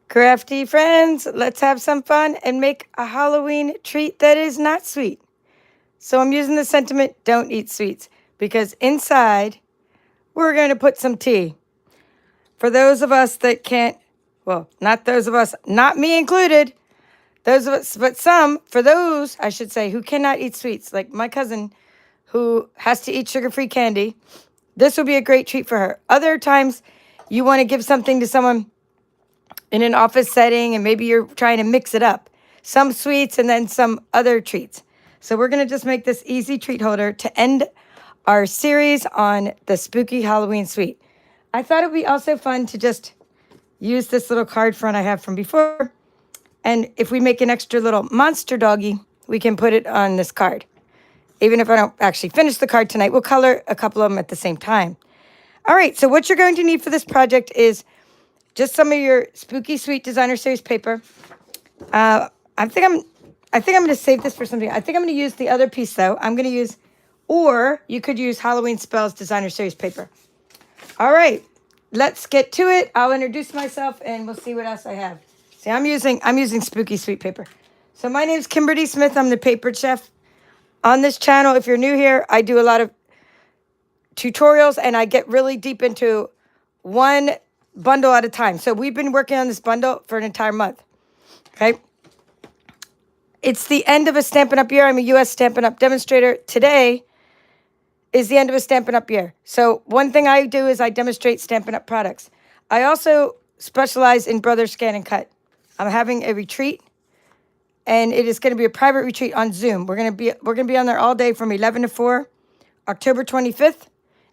Crafty friends, let's have some fun and make a Halloween treat that is not sweet. So I'm using the sentiment, don't eat sweets, because inside we're going to put some tea. For those of us that can't, well, not those of us, not me included, those of us, but some, for those, I should say, who cannot eat sweets, like my cousin who has to eat sugar-free candy, this would be a great treat for her. Other times you want to give something to someone in an office setting and maybe you're trying to mix it up. Some sweets and then some other treats. So we're going to just make this easy treat holder to end our series on the spooky Halloween sweet. I thought it would be also fun to just use this little card front I have from before. And if we make an extra little monster doggy, we can put it on this card. Even if I don't actually finish the card tonight, we'll color a couple of them at the same time. All right, so what you're going to need for this project is just some of your Spooky Sweet Designer Series paper. I think I'm going to save this for something. I think I'm going to use the other piece, though. I'm going to use, or you could use Halloween Spells Designer Series paper. All right, let's get to it. I'll introduce myself, and we'll see what else I have. See, I'm using Spooky Sweet paper. So my name's Kimberly Smith. I'm the paper chef. On this channel, if you're new here, I do a lot of tutorials, and I get really deep into one bundle at a time. So we've been working on this bundle for an entire month. Okay. It's the end of a Stampin' Up! Year. I'm a U.S. Stampin' Up! Demonstrator. Today is the end of a Stampin' Up! Year. So one thing I do is I demonstrate Stampin' Up! Products. I also specialize in Brother Scan and Cut. I'm having a retreat, and it is going to be a private retreat on Zoom. We're going to be on there all day from 11 to 4, October 25th.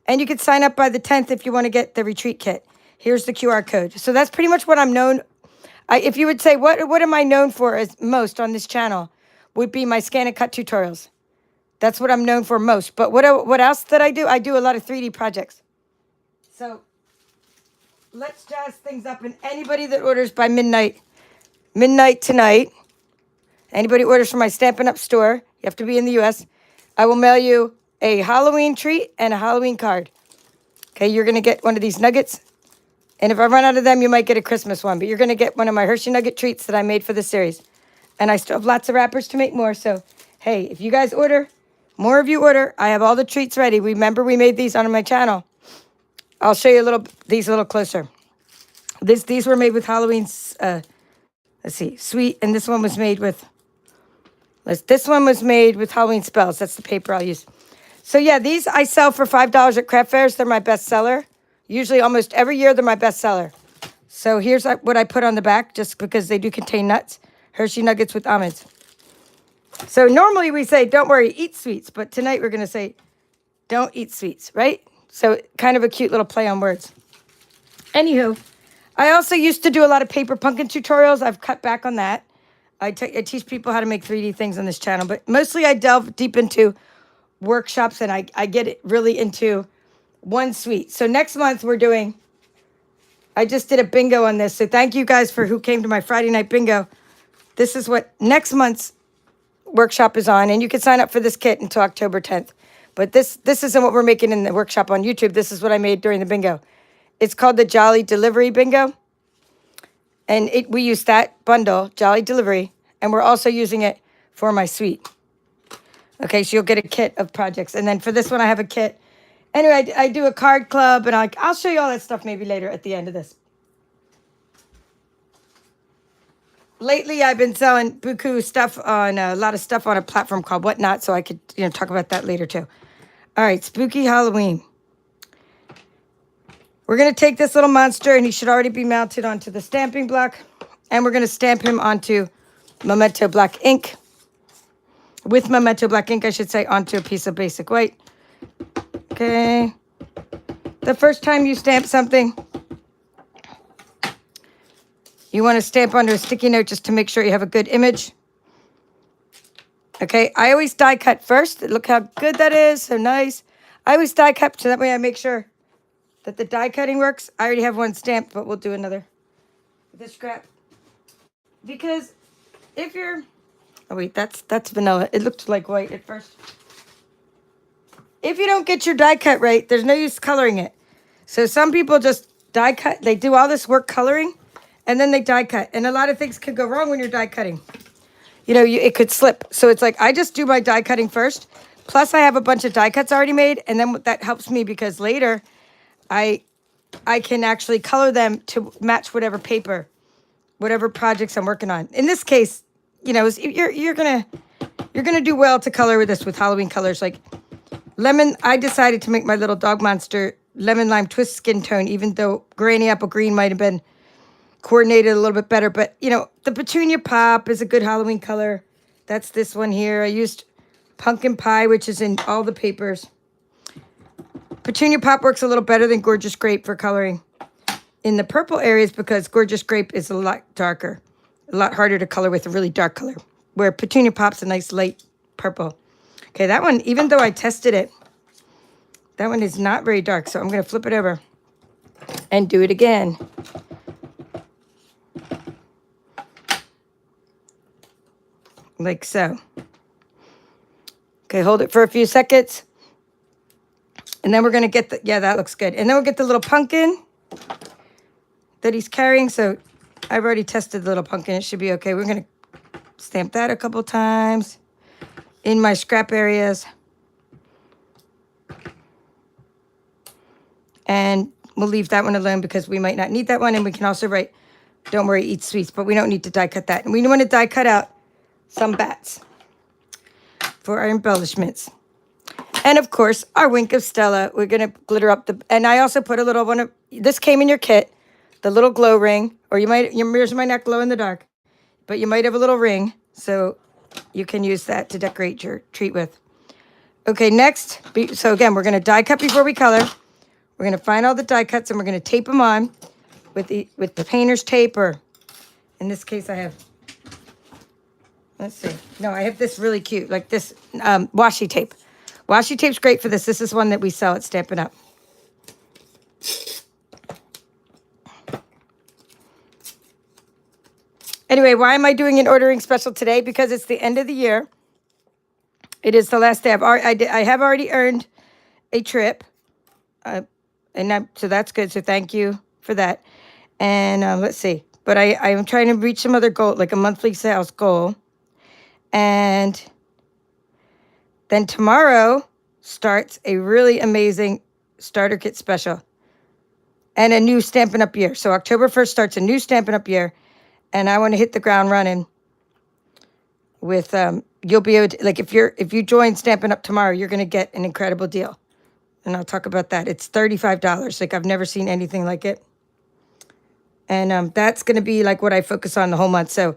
And you can sign up by the 10th if you want to get the retreat kit. Here's the QR code. So that's pretty much what I'm known. If you would say, what am I known for as most on this channel, would be my scan and cut tutorials. That's what I'm known for most. But what else that I do? I do a lot of 3D projects. So let's jazz things up. And anybody that orders by midnight tonight, anybody orders from my Stampin' Up! Store, you have to be in the U.S., I will mail you a Halloween treat and a Halloween card. Okay, you're going to get one of these nuggets. And if I run out of them, you might get a Christmas one. But you're going to get one of my Hershey Nugget treats that I made for this series. And I still have lots of wrappers to make more. So, hey, if you guys order, more of you order, I have all the treats ready. Remember, we made these on my channel. I'll show you these a little closer. These were made with Halloween's, let's see, sweet. And this one was made with Halloween spells. That's the paper I'll use. So, yeah, these I sell for $5 at craft fairs. They're my best seller. Usually almost every year, they're my best seller. So here's what I put on the back, just because they do contain nuts. Hershey Nuggets with almonds. So normally we say, don't worry, eat sweets. But tonight we're going to say, don't eat sweets, right? So kind of a cute little play on words. Anywho, I also used to do a lot of paper pumpkin tutorials. I've cut back on that. I teach people how to make 3D things on this channel. But mostly I delve deep into workshops, and I get it really into one sweet. So next month I just did a bingo on this. So thank you guys for who came to my Friday night bingo. This is what next month's workshop is on. And you can sign up for this kit until October 10th. But this isn't what we're making in the workshop on YouTube. This is what I made during the bingo. It's called the Jolly Delivery Bingo. And we use that bundle, Jolly Delivery. And we're also using it for my suite. Okay, so you'll get a kit of projects. And then for this one, I have a kit. Anyway, I do a card club, and I'll show you all that stuff maybe later at the end of this. Lately, I've been selling buku stuff on a lot of stuff on a platform called Whatnot, so I could talk about that later too. All right, Spooky Halloween. We're going to take this little monster, and he should already be mounted onto the stamping block, and we're going to stamp him onto Memento Black ink. With Memento Black ink, I should say, onto a piece of basic white. Okay. The first time you stamp something, you want to stamp onto a sticky note just to make sure you have a good image. Okay, I always die cut first. Look how good that is, so nice. I always die cut so that way I make sure that the die cutting works. I already have one stamped, but we'll do another with this scrap. Because if you're, oh wait, that's vanilla. It looked like white at first. If you don't get your die cut right, there's no use coloring it. So some people just die cut. They do all this work coloring, and then they die cut. And a lot of things could go wrong when you're die cutting. You know, it could slip. So it's like I just do my die cutting first. Plus, I have a bunch of die cuts already made, and then that helps me because later, I can actually color them to match whatever paper, whatever projects I'm working on. In this case, you know, you're gonna do well to color with this with Halloween colors like lemon. I decided to make my little dog monster lemon lime twist skin tone, even though granny apple green might have been coordinated a little bit better. But, you know, the petunia pop is a good Halloween color. That's this one here. I used pumpkin pie, which is in all the papers. Petunia pop works a little better than gorgeous grape for coloring in the purple areas because gorgeous grape is a lot darker, a lot harder to color with a really dark color, where petunia pop's a nice light purple. Okay, that one, even though I tested it, that one is not very dark. So I'm going to flip it over and do it again. Like so. Okay, hold it for a few seconds. And then we're going to get the, yeah, that looks good. And then we'll get the little pumpkin that he's carrying. So I've already tested the little pumpkin. It should be okay. We're going to stamp that a couple times in my scrap areas. And we'll leave that one alone because we might not need that one. And we can also write, don't worry, eat sweets. But we don't need to die cut that. And we want to die cut out some bats for our embellishments. And of course, our wink of Stella. We're going to glitter up the, and I also put a little one of, this came in your kit, the little glow ring, or your mirrors might not glow in the dark, but you might have a little ring. So you can use that to decorate your treat with. Okay, next, so again, we're going to die cut before we color. We're going to find all the die cuts and we're going to tape them on with the painter's tape, or in this case, I have, let's see. No, I have this really cute, like this washi tape. Washi tape's great for this. This is one that we sell at Stampin' Up. Anyway, why am I doing an ordering special today? Because it's the end of the year. It is the last day. I have already earned a trip. So that's good. So thank you for that. And let's see. But I'm trying to reach some other goal, like a monthly sales goal. And then tomorrow starts a really amazing starter kit special and a new Stampin' Up year. So October 1st starts a new Stampin' Up year. And I want to hit the ground running with, you'll be able to, like, if you join Stampin' Up tomorrow, you're going to get an incredible deal. And I'll talk about that. It's $35. Like, I've never seen anything like it. And that's going to be like what I focus on the whole month. So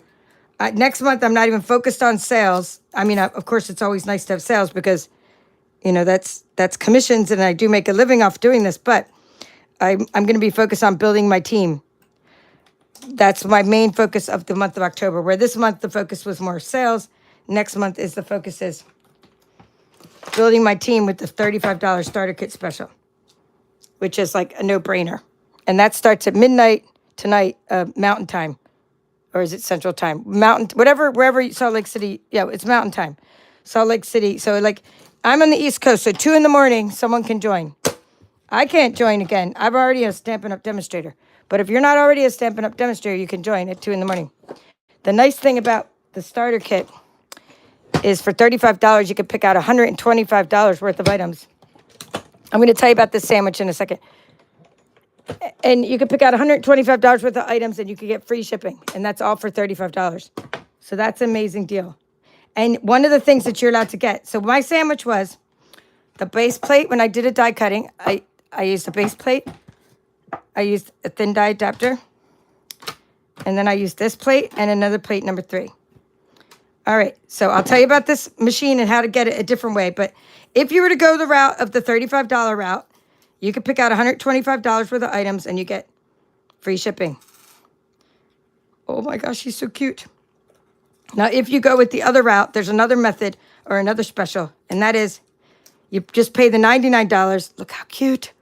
next month, I'm not even focused on sales. I mean, of course, it's always nice to have sales because, you know, that's commissions and I do make a living off doing this. But I'm going to be focused on building my team. That's my main focus of the month of October, where this month the focus was more sales. Next month is the focus is building my team with the $35 starter kit special, which is like a no-brainer. And that starts at midnight tonight, Mountain Time. Or is it Central Time? Mountain, whatever, wherever Salt Lake City. Yeah, it's Mountain Time. Salt Lake City. So, like, I'm on the East Coast. So 2 in the morning, someone can join. I can't join again. I'm already a Stampin' Up demonstrator. But if you're not already a Stampin' Up demonstrator, you can join at 2 in the morning. The nice thing about the starter kit is for $35, you can pick out $125 worth of items. I'm going to tell you about this sandwich in a second. And you can pick out $125 worth of items and you can get free shipping. And that's all for $35. So that's an amazing deal. And one of the things that you're allowed to get. So my sandwich was the base plate. When I did a die cutting, I used a base plate. I used a thin die adapter. And then I used this plate and another plate, number 3. All right, so I'll tell you about this machine and how to get it a different way. But if you were to go the route of the $35 route, you could pick out $125 worth of items and you get free shipping. Oh my gosh, she's so cute. Now, if you go with the other route, there's another method or another special, and that is you just pay the $99. Look how cute.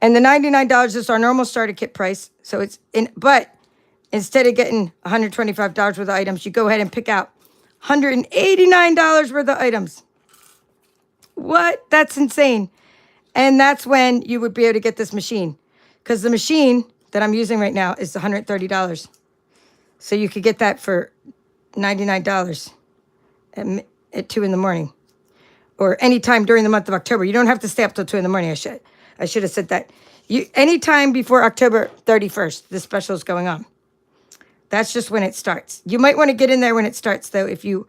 And the $99 is our normal starter kit price. So it's in, but instead of getting $125 worth of items, you go ahead and pick out $189 worth of items. What? That's insane. And that's when you would be able to get this machine. Because the machine that I'm using right now is $130. So you could get that for $99 at 2 in the morning, or any time during the month of October. You don't have to stay up till 2 in the morning. I should have said that. Anytime before October 31st, this special is going on. That's just when it starts. You might want to get in there when it starts, though, if you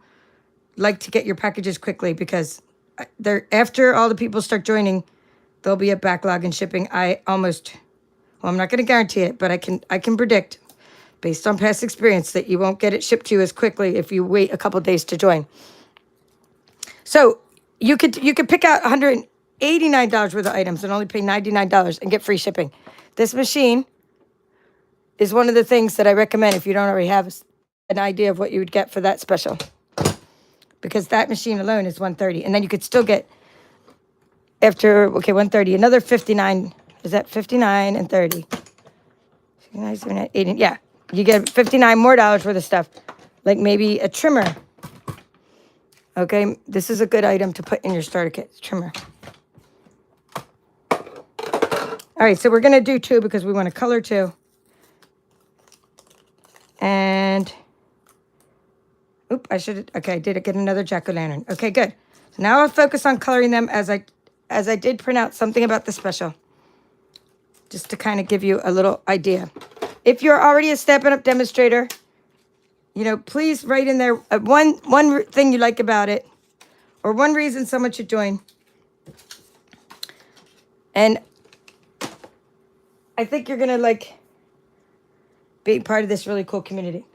like to get your packages quickly, because after all the people start joining, there'll be a backlog in shipping. I'm not going to guarantee it, but I can predict, based on past experience, that you won't get it shipped to you as quickly if you wait a couple days to join. So you could pick out $189 worth of items and only pay $99 and get free shipping. This machine is one of the things that I recommend if you don't already have an idea of what you would get for that special, because that machine alone is $130, and then you could still get $130, another $59. Is that $59 and $30? $80, yeah, you get $59 more worth of stuff, like maybe a trimmer. Okay, this is a good item to put in your starter kit, trimmer. All right, so we're gonna do 2 because we want to color 2. And, I did get another jack-o'-lantern. Okay, good. So now I'll focus on coloring them as I did print out something about the special, just to kind of give you a little idea. If you're already a Stampin' Up! Demonstrator, please write in there one thing you like about it, or one reason someone should join. And I think you're going to be part of this really cool community.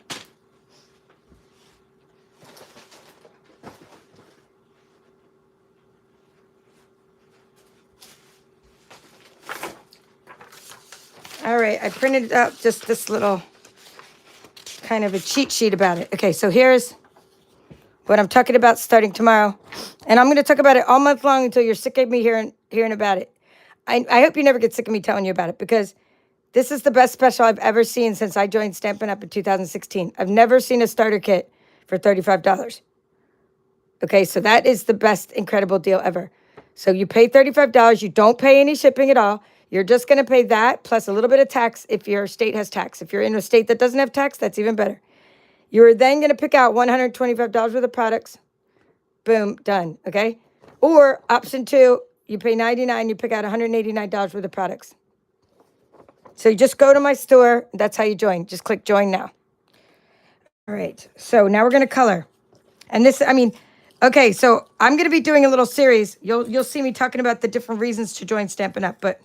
All right, I printed out just this little kind of a cheat sheet about it. Okay, so here's what I'm talking about starting tomorrow. And I'm going to talk about it all month long until you're sick of me hearing about it. I hope you never get sick of me telling you about it, because this is the best special I've ever seen since I joined Stampin' Up! In 2016. I've never seen a starter kit for $35. Okay, so that is the best incredible deal ever. So you pay $35. You don't pay any shipping at all. You're just going to pay that plus a little bit of tax if your state has tax. If you're in a state that doesn't have tax, that's even better. You're then going to pick out $125 worth of products. Boom, done, okay? Or option 2, you pay $99, you pick out $189 worth of products. So you just go to my store. That's how you join. Just click join now. All right, so now we're going to color. And this, okay, so I'm going to be doing a little series. You'll see me talking about the different reasons to join Stampin' Up!, but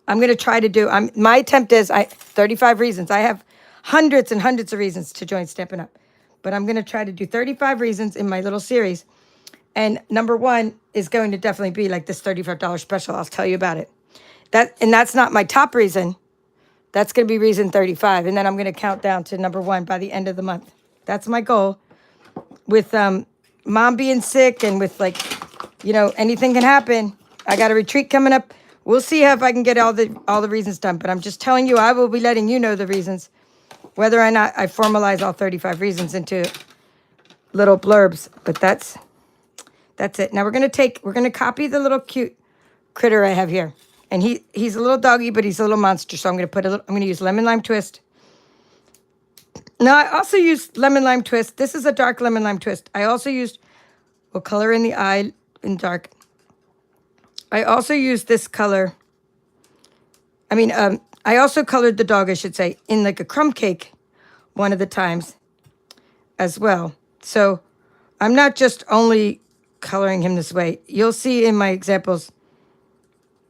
I'm going to try to do, my attempt is 35 reasons. I have hundreds and hundreds of reasons to join Stampin' Up!, but I'm going to try to do 35 reasons in my little series. And number 1 is going to definitely be like this $35 special. I'll tell you about it. That's not my top reason. That's going to be reason 35. And then I'm going to count down to number 1 by the end of the month. That's my goal. With Mom being sick and with anything can happen. I got a retreat coming up. We'll see if I can get all the reasons done. But I'm just telling you, I will be letting you know the reasons, whether or not I formalize all 35 reasons into little blurbs. But that's it. Now we're gonna copy the little cute critter I have here, and he's a little doggy, but he's a little monster. So I'm gonna use lemon lime twist. Now I also used lemon lime twist. This is a dark lemon lime twist. I also used, we'll color in the eye in dark. I also used this color. I also colored the dog, I should say, in like a crumb cake one of the times as well. So I'm not just only coloring him this way. You'll see in my examples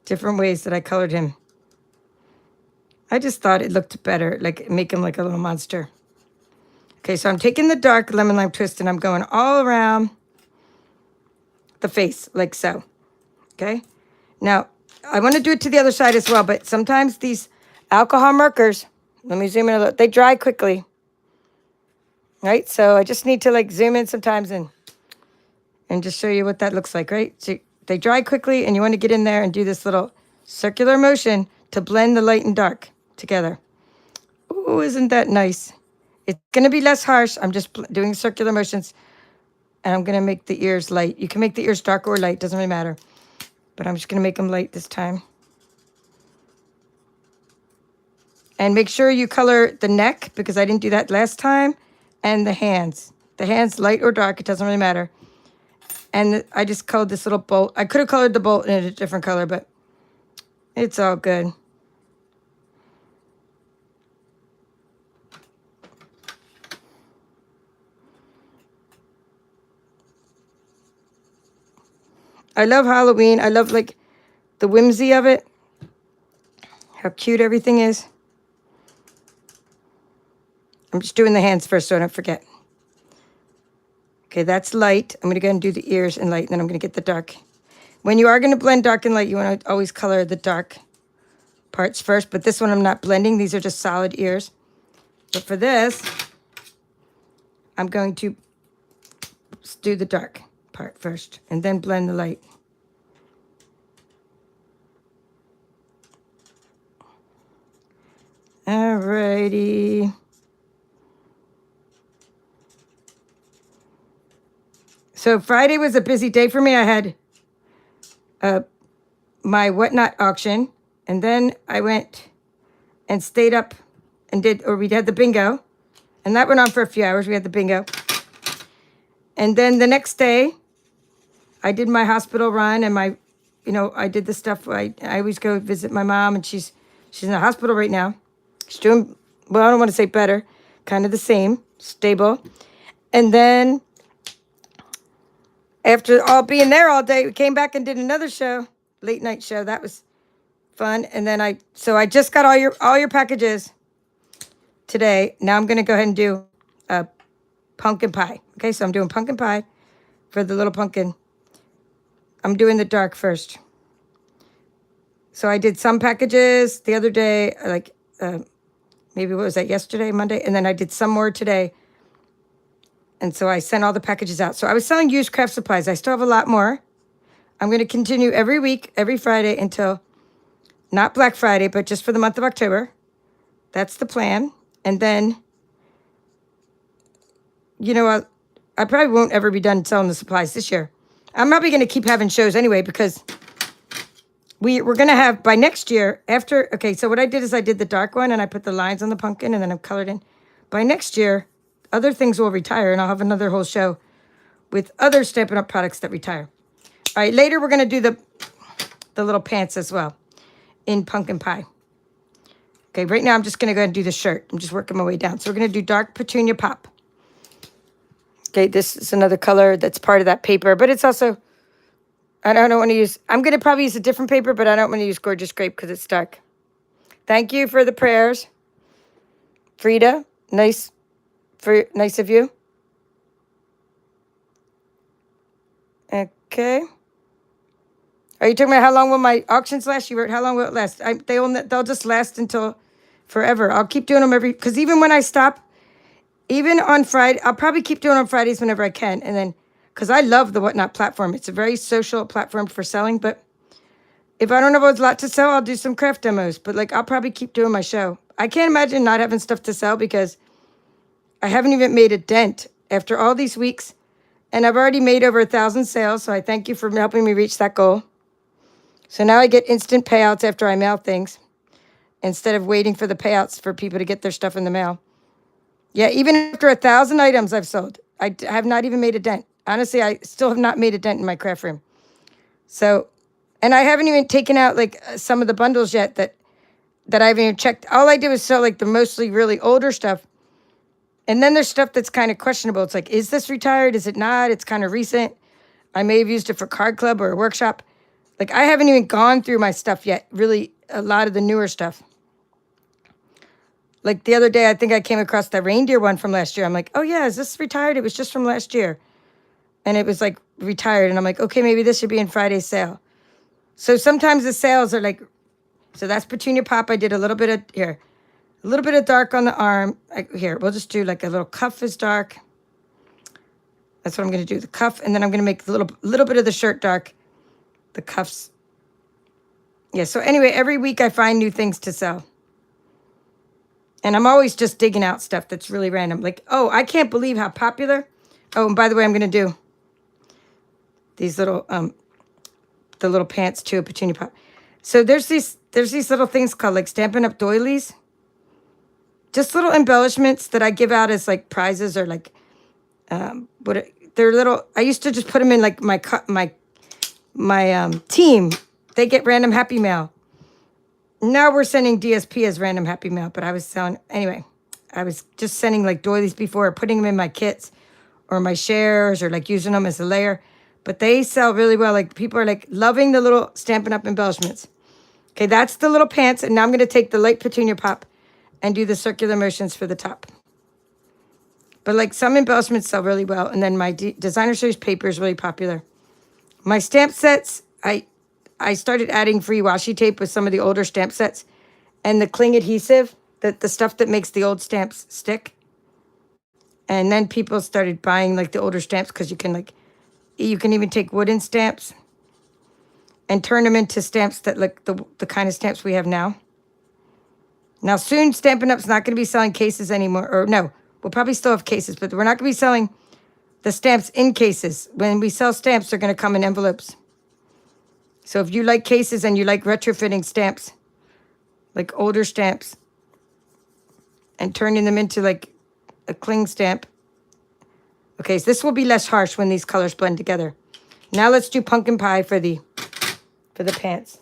different ways that I colored him. I just thought it looked better, like make him like a little monster. Okay, so I'm taking the dark lemon lime twist and I'm going all around the face, like so. Okay? Now, I want to do it to the other side as well, but sometimes these alcohol markers, let me zoom in a little, they dry quickly. Right? So I just need to zoom in sometimes and just show you what that looks like, right? So they dry quickly and you want to get in there and do this little circular motion to blend the light and dark together. Ooh, isn't that nice? It's going to be less harsh. I'm just doing circular motions and I'm going to make the ears light. You can make the ears dark or light, doesn't really matter. But I'm just going to make them light this time. And make sure you color the neck, because I didn't do that last time, and the hands. The hands, light or dark, it doesn't really matter. And I just colored this little bolt. I could have colored the bolt in a different color, but it's all good. I love Halloween. I love, like, the whimsy of it. How cute everything is. I'm just doing the hands first so I don't forget. Okay, that's light. I'm going to go and do the ears in light, and then I'm going to get the dark. When you are going to blend dark and light, you want to always color the dark parts first. But this one I'm not blending. These are just solid ears. But for this, I'm going to do the dark part first and then blend the light. Alrighty. So Friday was a busy day for me. I had my whatnot auction, and then I went and stayed up and we had the bingo, and that went on for a few hours. We had the bingo. And then the next day, I did my hospital run, and I did the stuff. I always go visit my mom, and she's in the hospital right now. She's doing, well, I don't want to say better, kind of the same, stable. And then after all being there all day, we came back and did another show, late night show. That was fun. And then I just got all your packages today. Now I'm going to go ahead and do pumpkin pie. Okay, so I'm doing pumpkin pie for the little pumpkin. I'm doing the dark first. So I did some packages the other day, like maybe what was that, yesterday, Monday? And then I did some more today. And so I sent all the packages out. So I was selling used craft supplies. I still have a lot more. I'm going to continue every week, every Friday until, not Black Friday, but just for the month of October. That's the plan. And then, I probably won't ever be done selling the supplies this year. I'm probably going to keep having shows anyway, because we're going to have, by next year, so what I did is I did the dark one, and I put the lines on the pumpkin, and then I'm colored in. By next year, other things will retire, and I'll have another whole show with other Stampin' Up! Products that retire. All right, later we're going to do the little pants as well in pumpkin pie. Okay, right now I'm just going to go ahead and do the shirt. I'm just working my way down. So we're going to do dark petunia pop. Okay, this is another color that's part of that paper, but it's also, I don't want to use, I'm going to probably use a different paper, but I don't want to use Gorgeous Grape because it's dark. Thank you for the prayers. Frida, nice of you. Okay. Are you talking about how long will my auctions last? You wrote, how long will it last? They'll just last until forever. I'll keep doing them because even when I stop, even on Friday, I'll probably keep doing on Fridays whenever I can. And then, because I love the Whatnot platform. It's a very social platform for selling. But if I don't have a lot to sell, I'll do some craft demos. But I'll probably keep doing my show. I can't imagine not having stuff to sell because I haven't even made a dent after all these weeks. And I've already made over 1,000 sales. So I thank you for helping me reach that goal. So now I get instant payouts after I mail things, instead of waiting for the payouts for people to get their stuff in the mail. Yeah, even after 1,000 items I've sold, I have not even made a dent. Honestly, I still have not made a dent in my craft room. So, and I haven't even taken out some of the bundles yet that I haven't even checked. All I did was sell the mostly really older stuff. And then there's stuff that's kind of questionable. It's is this retired? Is it not? It's kind of recent. I may have used it for card club or a workshop. I haven't even gone through my stuff yet, really, a lot of the newer stuff. The other day, I think I came across that reindeer one from last year. I'm like, oh, yeah, is this retired? It was just from last year. And it was, retired. And I'm like, okay, maybe this should be in Friday's sale. So sometimes the sales are so that's Petunia Pop. I did a little bit of dark on the arm. Here, we'll just do a little cuff is dark. That's what I'm going to do, the cuff. And then I'm going to make a little bit of the shirt dark. The cuffs. Yeah, so anyway, every week I find new things to sell. And I'm always just digging out stuff that's really random. Oh, I can't believe how popular. Oh, and by the way, I'm going to do these little, the little pants too, a Petunia Pop. So there's these little things called Stampin' Up! Doilies. just little embellishments that I give out as like prizes or like, they're little, I used to just put them in like my team. They get random Happy Mail. Now we're sending DSP as random Happy Mail, but I was selling, anyway, I was just sending like doilies before, putting them in my kits or my shares or like using them as a layer. But they sell really well. Like people are like loving the little Stampin' Up! Embellishments. Okay, that's the little pants. And now I'm going to take the light petunia pop and do the circular motions for the top. But like some embellishments sell really well. And then my designer series paper is really popular. My stamp sets, I started adding free washi tape with some of the older stamp sets. And the cling adhesive, the stuff that makes the old stamps stick. And then people started buying like the older stamps because you can even take wooden stamps and turn them into stamps that look the kind of stamps we have now. Now soon Stampin' Up's not going to be selling cases anymore. Or no, we'll probably still have cases, but we're not going to be selling the stamps in cases. When we sell stamps, they're going to come in envelopes. So if you like cases and you like retrofitting stamps, like older stamps, and turning them into like a cling stamp. Okay, so this will be less harsh when these colors blend together. Now let's do pumpkin pie for the pants.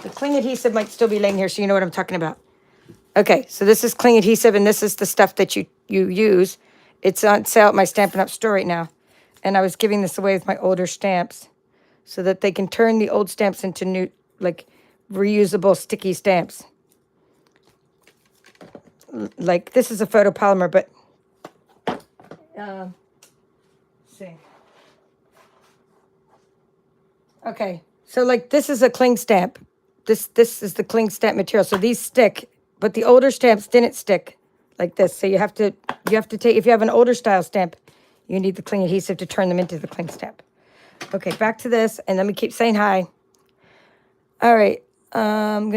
The cling adhesive might still be laying here, so you know what I'm talking about. Okay, so this is cling adhesive, and this is the stuff that you use. It's on sale at my Stampin' Up! Store right now. And I was giving this away with my older stamps so that they can turn the old stamps into new, like, reusable sticky stamps. Like, this is a photopolymer, but... let's see. Okay, so, like, this is a cling stamp. This is the cling stamp material. So these stick, but the older stamps didn't stick like this. So you have to take, if you have an older style stamp, you need the cling adhesive to turn them into the cling stamp. Okay, back to this, and let me keep saying hi. All right, I'm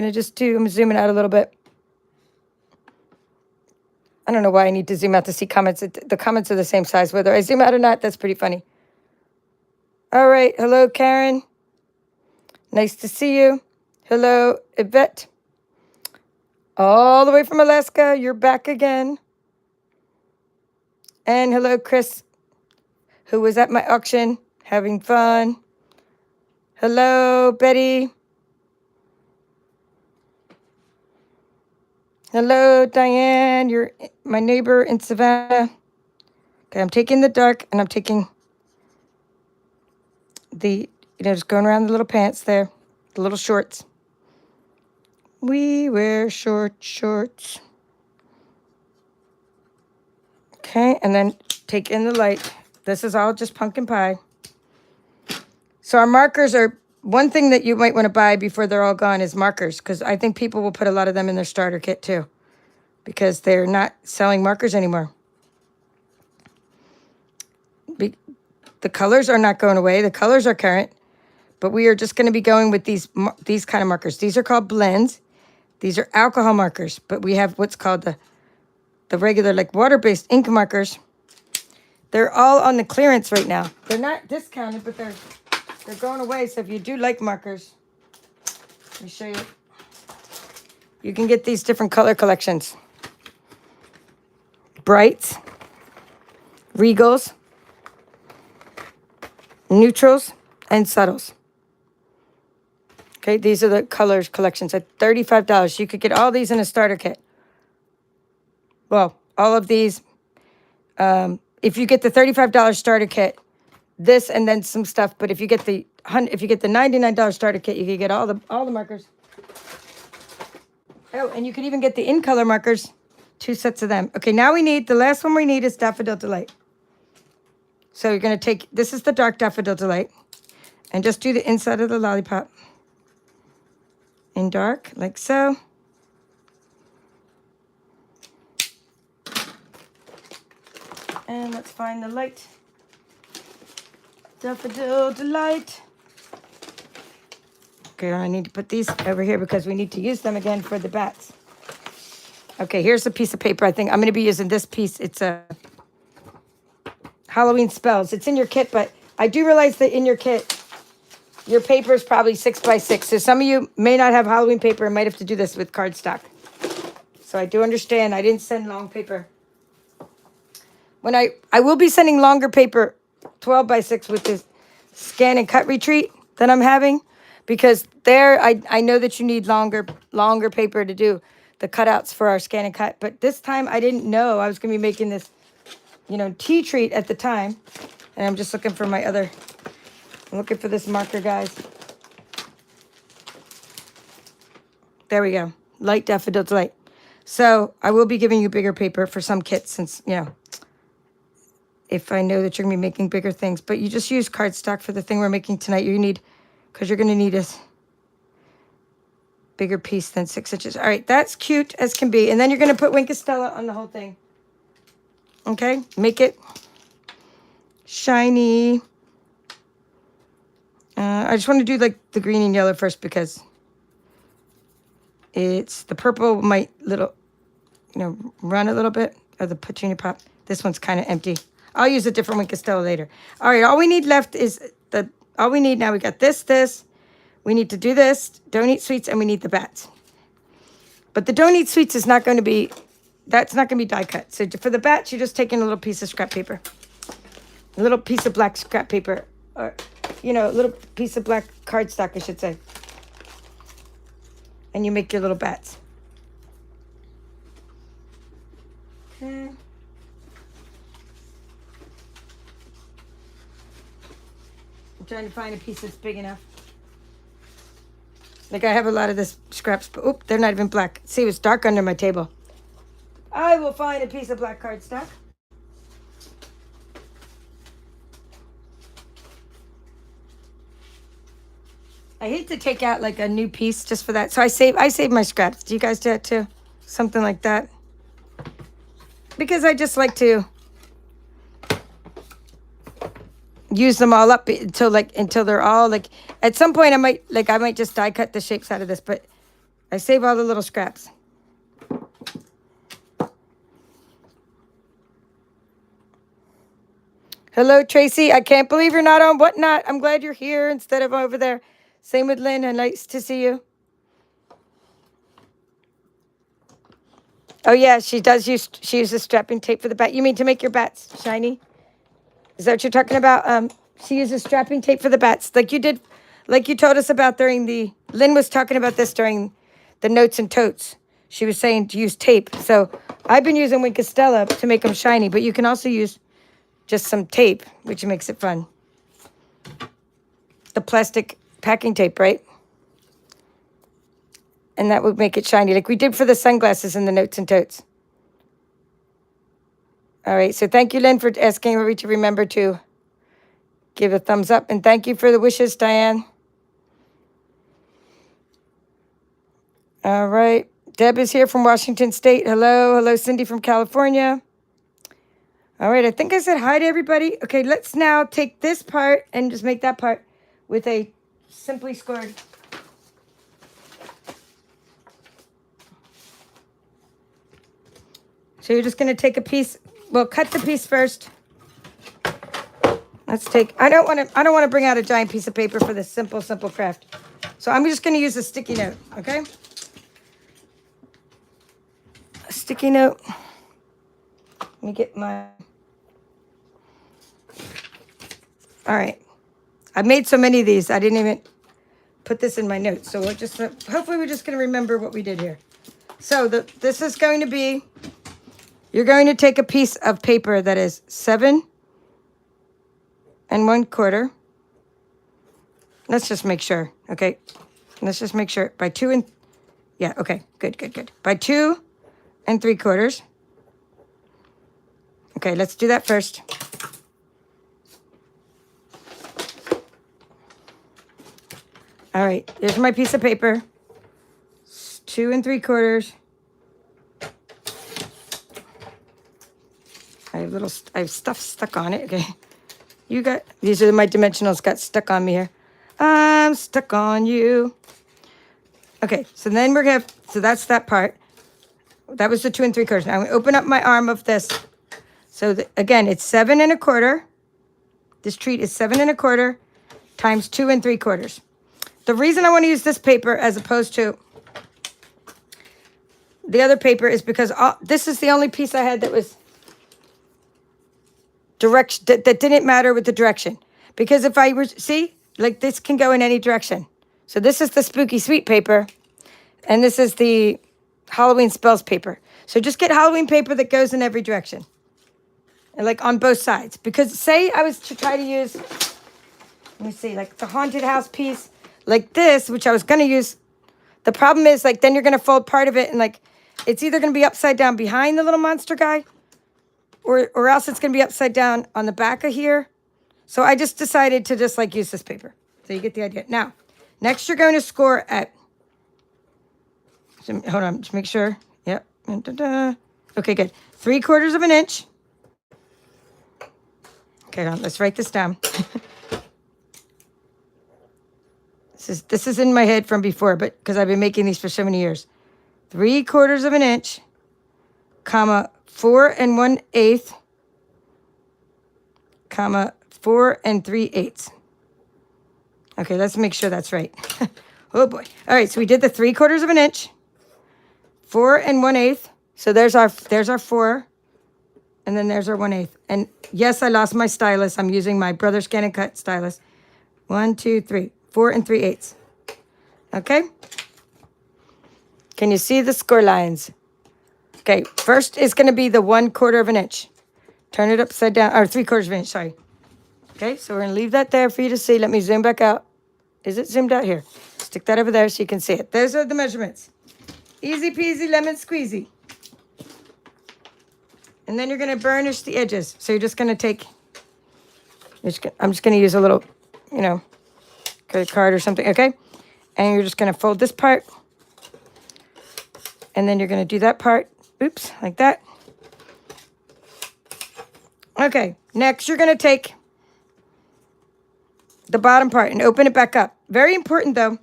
zooming out a little bit. I don't know why I need to zoom out to see comments. The comments are the same size. Whether I zoom out or not, that's pretty funny. All right, hello, Karen. Nice to see you. Hello, Yvette. All the way from Alaska, you're back again. And hello, Chris, who was at my auction having fun. Hello, Betty. Hello, Diane. You're my neighbor in Savannah. Okay, I'm taking the dark, and I'm taking the, just going around the little pants there, the little shorts. We wear short shorts. Okay, and then take in the light. This is all just pumpkin pie. So our markers are, one thing that you might want to buy before they're all gone is markers, because I think people will put a lot of them in their starter kit too, because they're not selling markers anymore. The colors are not going away. The colors are current, but we are just going to be going with these kind of markers. These are called blends. These are alcohol markers, but we have what's called the regular, like, water-based ink markers. They're all on the clearance right now. They're not discounted, but they're going away. So if you do like markers, let me show you. You can get these different color collections. Brights, regals, neutrals, and subtles. Okay, these are the colors collections at $35. You could get all these in a starter kit. Well, all of these. If you get the $35 starter kit, this and then some stuff. But if you get the $99 starter kit, you can get all the markers. Oh, and you could even get the in color markers, 2 sets of them. Okay, now the last one we need is Daffodil Delight. So you're going to take, this is the dark Daffodil Delight, and just do the inside of the lollipop in dark, like so. And let's find the light. Daffodil Delight. Okay, I need to put these over here because we need to use them again for the bats. Okay, here's a piece of paper. I think I'm going to be using this piece. It's a Halloween spells. It's in your kit, but I do realize that in your kit, your paper is probably 6 by 6. So some of you may not have Halloween paper and might have to do this with cardstock. So I do understand. I didn't send long paper. When I will be sending longer paper, 12 by 6 with this scan and cut retreat that I'm having, because there I know that you need longer paper to do the cutouts for our scan and cut. But this time I didn't know I was going to be making this, tea treat at the time. And I'm just looking for I'm looking for this marker, guys. There we go. Light Daffodil Delight. So I will be giving you bigger paper for some kits since, if I know that you're going to be making bigger things. But you just use cardstock for the thing we're making tonight. Because you're going to need a bigger piece than 6 inches. All right, that's cute as can be. And then you're going to put Wink of Stella on the whole thing. Okay, make it shiny. I just want to do like the green and yellow first because it's the purple might run a little bit of the petunia pop. This one's kind of empty. I'll use a different Wink of Stella later. All right, all we need left is all we need now. We got this. We need to do this. Don't eat sweets, and we need the bats. But the don't eat sweets is not going to be. That's not going to be die cut. So for the bats, you're just taking a little piece of scrap paper, a little piece of black scrap paper, or a little piece of black cardstock, I should say. And you make your little bats. Okay. I'm trying to find a piece that's big enough. Like I have a lot of this scraps, but oop, they're not even black. See, it was dark under my table. I will find a piece of black cardstock. I hate to take out like a new piece just for that. So I save my scraps. Do you guys do that too? Something like that. Because I just like to use them all up until they're all like, at some point I might just die cut the shapes out of this, but I save all the little scraps. Hello, Tracy. I can't believe you're not on Whatnot. I'm glad you're here instead of over there. Same with Lynn. Nice to see you. Oh, yeah, she uses strapping tape for the bat. You mean to make your bats shiny? Is that what you're talking about? She uses strapping tape for the bats, like you told us about Lynn was talking about this during the notes and totes. She was saying to use tape. So I've been using Wink of Stella to make them shiny, but you can also use just some tape, which makes it fun. The plastic packing tape, right? And that would make it shiny, like we did for the sunglasses in the notes and totes. All right, so thank you, Lynn, for asking everybody to remember to give a thumbs up. And thank you for the wishes, Diane. All right, Deb is here from Washington State. Hello, Cindy from California. All right, I think I said hi to everybody. Okay, let's now take this part and just make that part with a simply scored. So you're just going to take a piece. Well, cut the piece first. Let's take. I don't want to bring out a giant piece of paper for this simple craft. So I'm just going to use a sticky note. Okay. A sticky note. Let me get my. All right. I've made so many of these. I didn't even put this in my notes. So hopefully we're just going to remember what we did here. So this is going to be. You're going to take a piece of paper that is 7 1/4. Let's just make sure, okay? Let's just make sure. By 2 yeah, okay, good. By 2 3/4. Okay, let's do that first. All right, here's my piece of paper. It's 2 3/4. I have stuff stuck on it. Okay. These are my dimensionals got stuck on me here. I'm stuck on you. Okay. So then so that's that part. That was the 2 3/4. Now I'm going to open up my arm of this. So again, it's 7 1/4. This treat is 7 1/4 times 2 3/4. The reason I want to use this paper as opposed to the other paper is because this is the only piece I had that was direction, that didn't matter with the direction. Because if I were, see, like this can go in any direction. So this is the spooky sweet paper, and this is the Halloween spells paper. So just get Halloween paper that goes in every direction. And like on both sides. Because say I was to try to use, let me see, like the haunted house piece, like this, which I was going to use. The problem is, like, then you're going to fold part of it, and like, it's either going to be upside down behind the little monster guy, or else it's going to be upside down on the back of here. So I just decided to just like use this paper. So you get the idea. Now, next you're going to score at, hold on, just make sure. Yep. Okay, good. 3/4 of an inch. Okay, hold on, let's write this down. This is in my head from before, but because I've been making these for so many years. 3/4 of an inch, comma, 4 1/8, comma, 4 3/8. Okay, let's make sure that's right. Oh boy. All right, so we did the 3/4 of an inch, 4 1/8. So there's our 4, and then there's our 1/8. And yes, I lost my stylus. I'm using my Brother Scan and Cut stylus. 1, 2, 3, 4 3/8. Okay. Can you see the score lines? Okay, first is going to be the 1/4 of an inch. Turn it upside down, or 3/4 of an inch, sorry. Okay, so we're going to leave that there for you to see. Let me zoom back out. Is it zoomed out here? Stick that over there so you can see it. Those are the measurements. Easy peasy lemon squeezy. And then you're going to burnish the edges. So you're just going to take, I'm just going to use a little, credit card or something, okay? And you're just going to fold this part. And then you're going to do that part. Oops, like that. Okay, next you're going to take the bottom part and open it back up. Very important, though,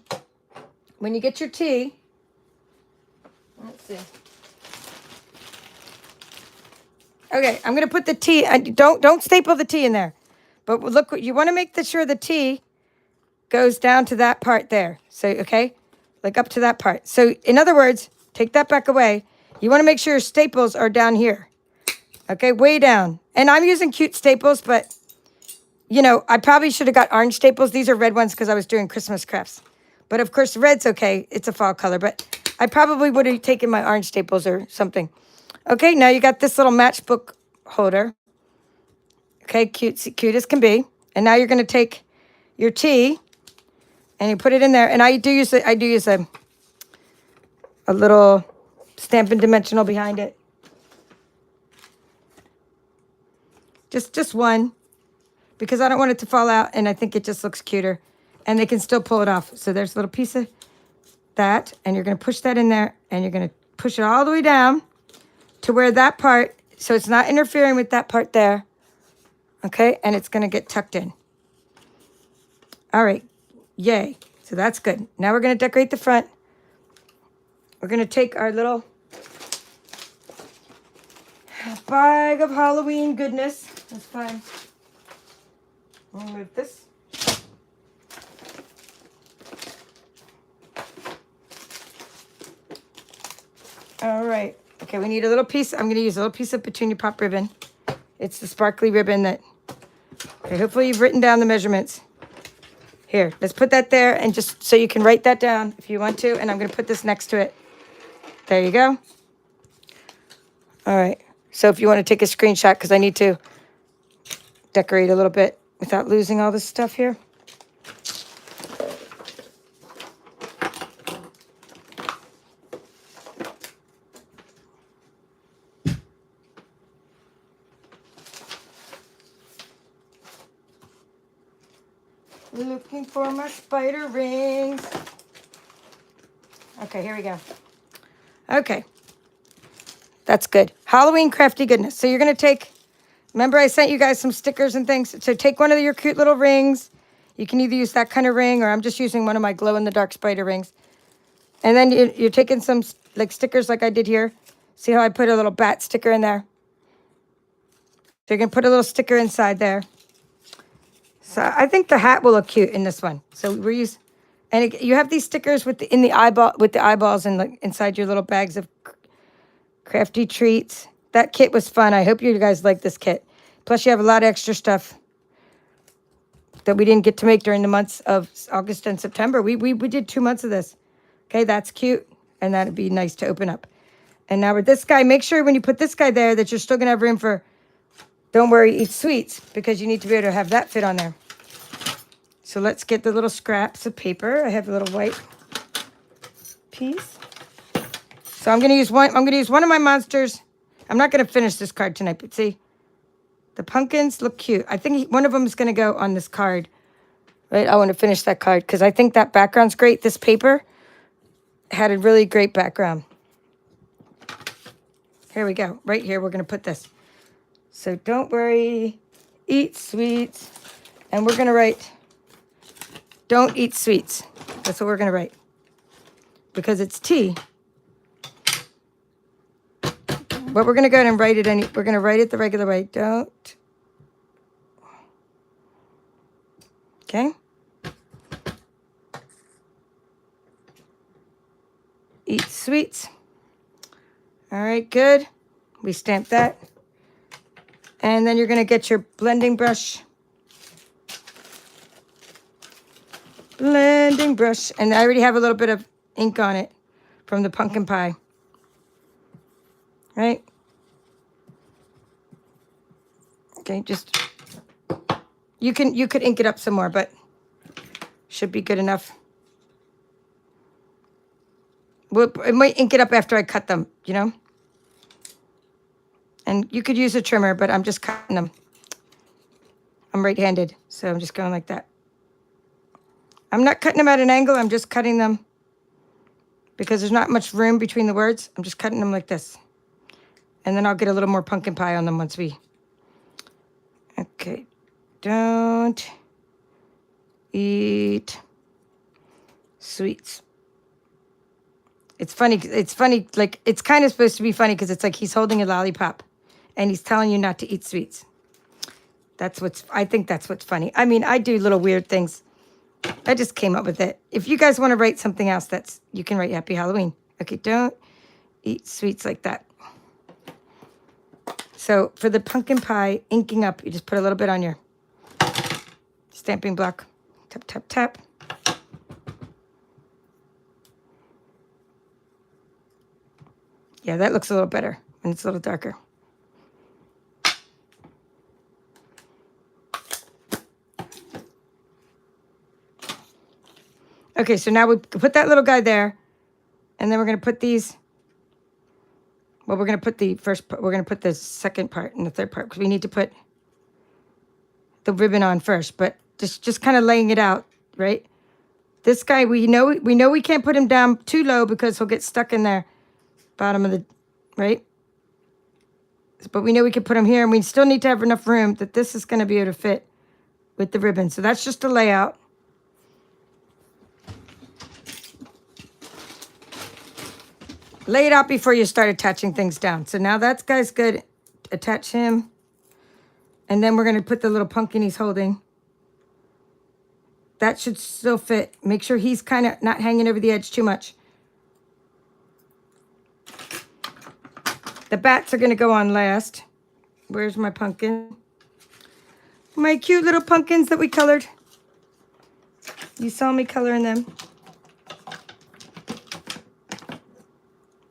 when you get your tea. Let's see. Okay, I'm going to put the tea. Don't staple the tea in there. But look, you want to make sure the tea goes down to that part there. So, okay, like up to that part. So, in other words, take that back away. You want to make sure your staples are down here. Okay, way down. And I'm using cute staples, but, I probably should have got orange staples. These are red ones because I was doing Christmas crafts. But, of course, red's okay. It's a fall color. But I probably would have taken my orange staples or something. Okay, now you got this little matchbook holder. Okay, cute as can be. And now you're going to take your tea and you put it in there. And I do use a little Stampin' dimensional behind it. Just one, because I don't want it to fall out, and I think it just looks cuter. And they can still pull it off. So there's a little piece of that, and you're going to push that in there, and you're going to push it all the way down to where that part, so it's not interfering with that part there. Okay, and it's going to get tucked in. All right, yay. So that's good. Now we're going to decorate the front. We're going to take our little bag of Halloween goodness. That's fine. We'll move this. All right. Okay, we need a little piece. I'm going to use a little piece of Petunia Pop ribbon. It's the sparkly ribbon that... Okay, hopefully you've written down the measurements. Here, let's put that there, and just so you can write that down if you want to, and I'm going to put this next to it. There you go. All right. So if you want to take a screenshot, because I need to decorate a little bit without losing all this stuff here. Looking for my spider rings. Okay, here we go. Okay. That's good. Halloween crafty goodness. So you're going to take, remember I sent you guys some stickers and things. So take one of your cute little rings. You can either use that kind of ring, or I'm just using one of my glow-in-the-dark spider rings. And then you're taking some like stickers like I did here. See how I put a little bat sticker in there? So you're going to put a little sticker inside there. So I think the hat will look cute in this one. So we're using, and you have these stickers with the eyeballs and like inside your little bags of Crafty treats. That kit was fun. I hope you guys like this kit. Plus, you have a lot of extra stuff that we didn't get to make during the months of August and September. We did 2 months of this. Okay, that's cute. And that'd be nice to open up. And now with this guy, make sure when you put this guy there that you're still going to have room for, don't worry, eat sweets, because you need to be able to have that fit on there. So let's get the little scraps of paper. I have a little white piece. So I'm going to use one of my monsters. I'm not going to finish this card tonight, but see, the pumpkins look cute. I think one of them is going to go on this card. Right? I want to finish that card because I think that background's great. This paper had a really great background. Here we go. Right here, we're going to put this. So don't worry, eat sweets. And we're going to write, don't eat sweets. That's what we're going to write. Because it's tea. But we're going to go ahead and write it we're going to write it the regular way. Don't. Okay. Eat sweets. All right, good. We stamp that. And then you're going to get your blending brush. Blending brush. And I already have a little bit of ink on it from the pumpkin pie. Right? Okay, just, you could ink it up some more, but should be good enough. Well, it might ink it up after I cut them, you know? And you could use a trimmer, but I'm just cutting them. I'm right-handed, so I'm just going like that. I'm not cutting them at an angle, I'm just cutting them because there's not much room between the words. I'm just cutting them like this. And then I'll get a little more pumpkin pie on them once we... Okay, don't eat sweets. It's funny, like, it's kind of supposed to be funny because it's like he's holding a lollipop and he's telling you not to eat sweets. I think that's what's funny. I mean, I do little weird things. I just came up with it. If you guys want to write something else, you can write Happy Halloween. Okay, don't eat sweets like that. So for the pumpkin pie, inking up, you just put a little bit on your stamping block. Tap, tap, tap. Yeah, that looks a little better when it's a little darker. Okay, so now we put that little guy there, and then we're going to put these. Well, we're going to put we're going to put the second part and the third part because we need to put the ribbon on first, but just kind of laying it out, right? This guy, we know we can't put him down too low because he'll get stuck in there. Bottom of the, right? But we know we can put them here, and we still need to have enough room that this is going to be able to fit with the ribbon. So that's just a layout. Lay it out before you start attaching things down. So now that guy's good. Attach him. And then we're going to put the little pumpkin he's holding. That should still fit. Make sure he's kind of not hanging over the edge too much. The bats are going to go on last. Where's my pumpkin? My cute little pumpkins that we colored. You saw me coloring them.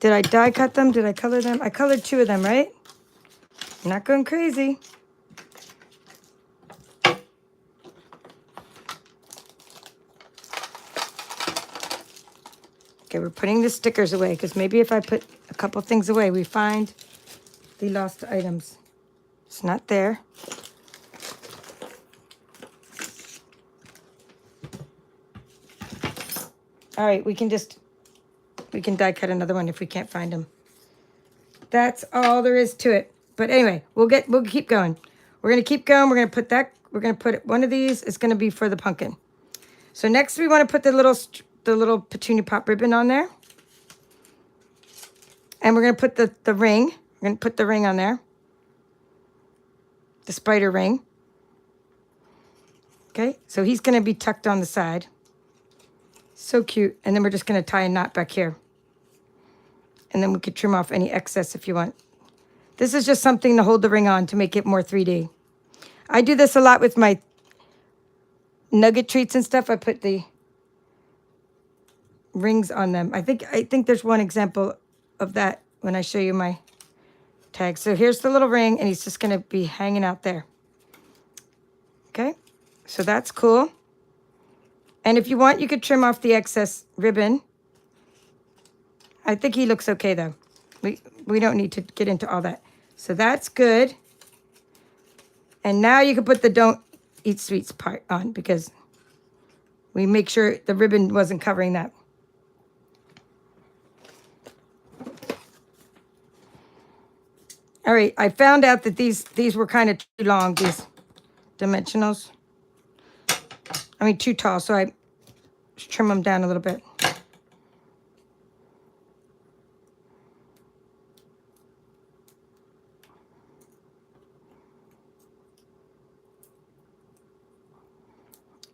Did I die cut them? Did I color them? I colored 2 of them, right? Not going crazy. Okay, we're putting the stickers away because maybe if I put a couple things away, we find the lost items. It's not there. All right, we can die cut another one if we can't find them. That's all there is to it. But anyway, we'll keep going. We're going to keep going. We're going to put one of these is going to be for the pumpkin. So next we want to put the little petunia pop ribbon on there. And we're going to put the ring. We're going to put the ring on there. The spider ring. Okay, so he's going to be tucked on the side. So cute. And then we're just going to tie a knot back here. And then we could trim off any excess if you want. This is just something to hold the ring on to make it more 3D. I do this a lot with my nugget treats and stuff. I put the rings on them. I think there's one example of that when I show you my tag. So here's the little ring, and he's just going to be hanging out there. Okay, so that's cool. And if you want, you could trim off the excess ribbon. I think he looks okay, though. We don't need to get into all that. So that's good. And now you can put the don't eat sweets part on, because we make sure the ribbon wasn't covering that. All right, I found out that these were kind of too long, these dimensionals. I mean, too tall, so I trim them down a little bit.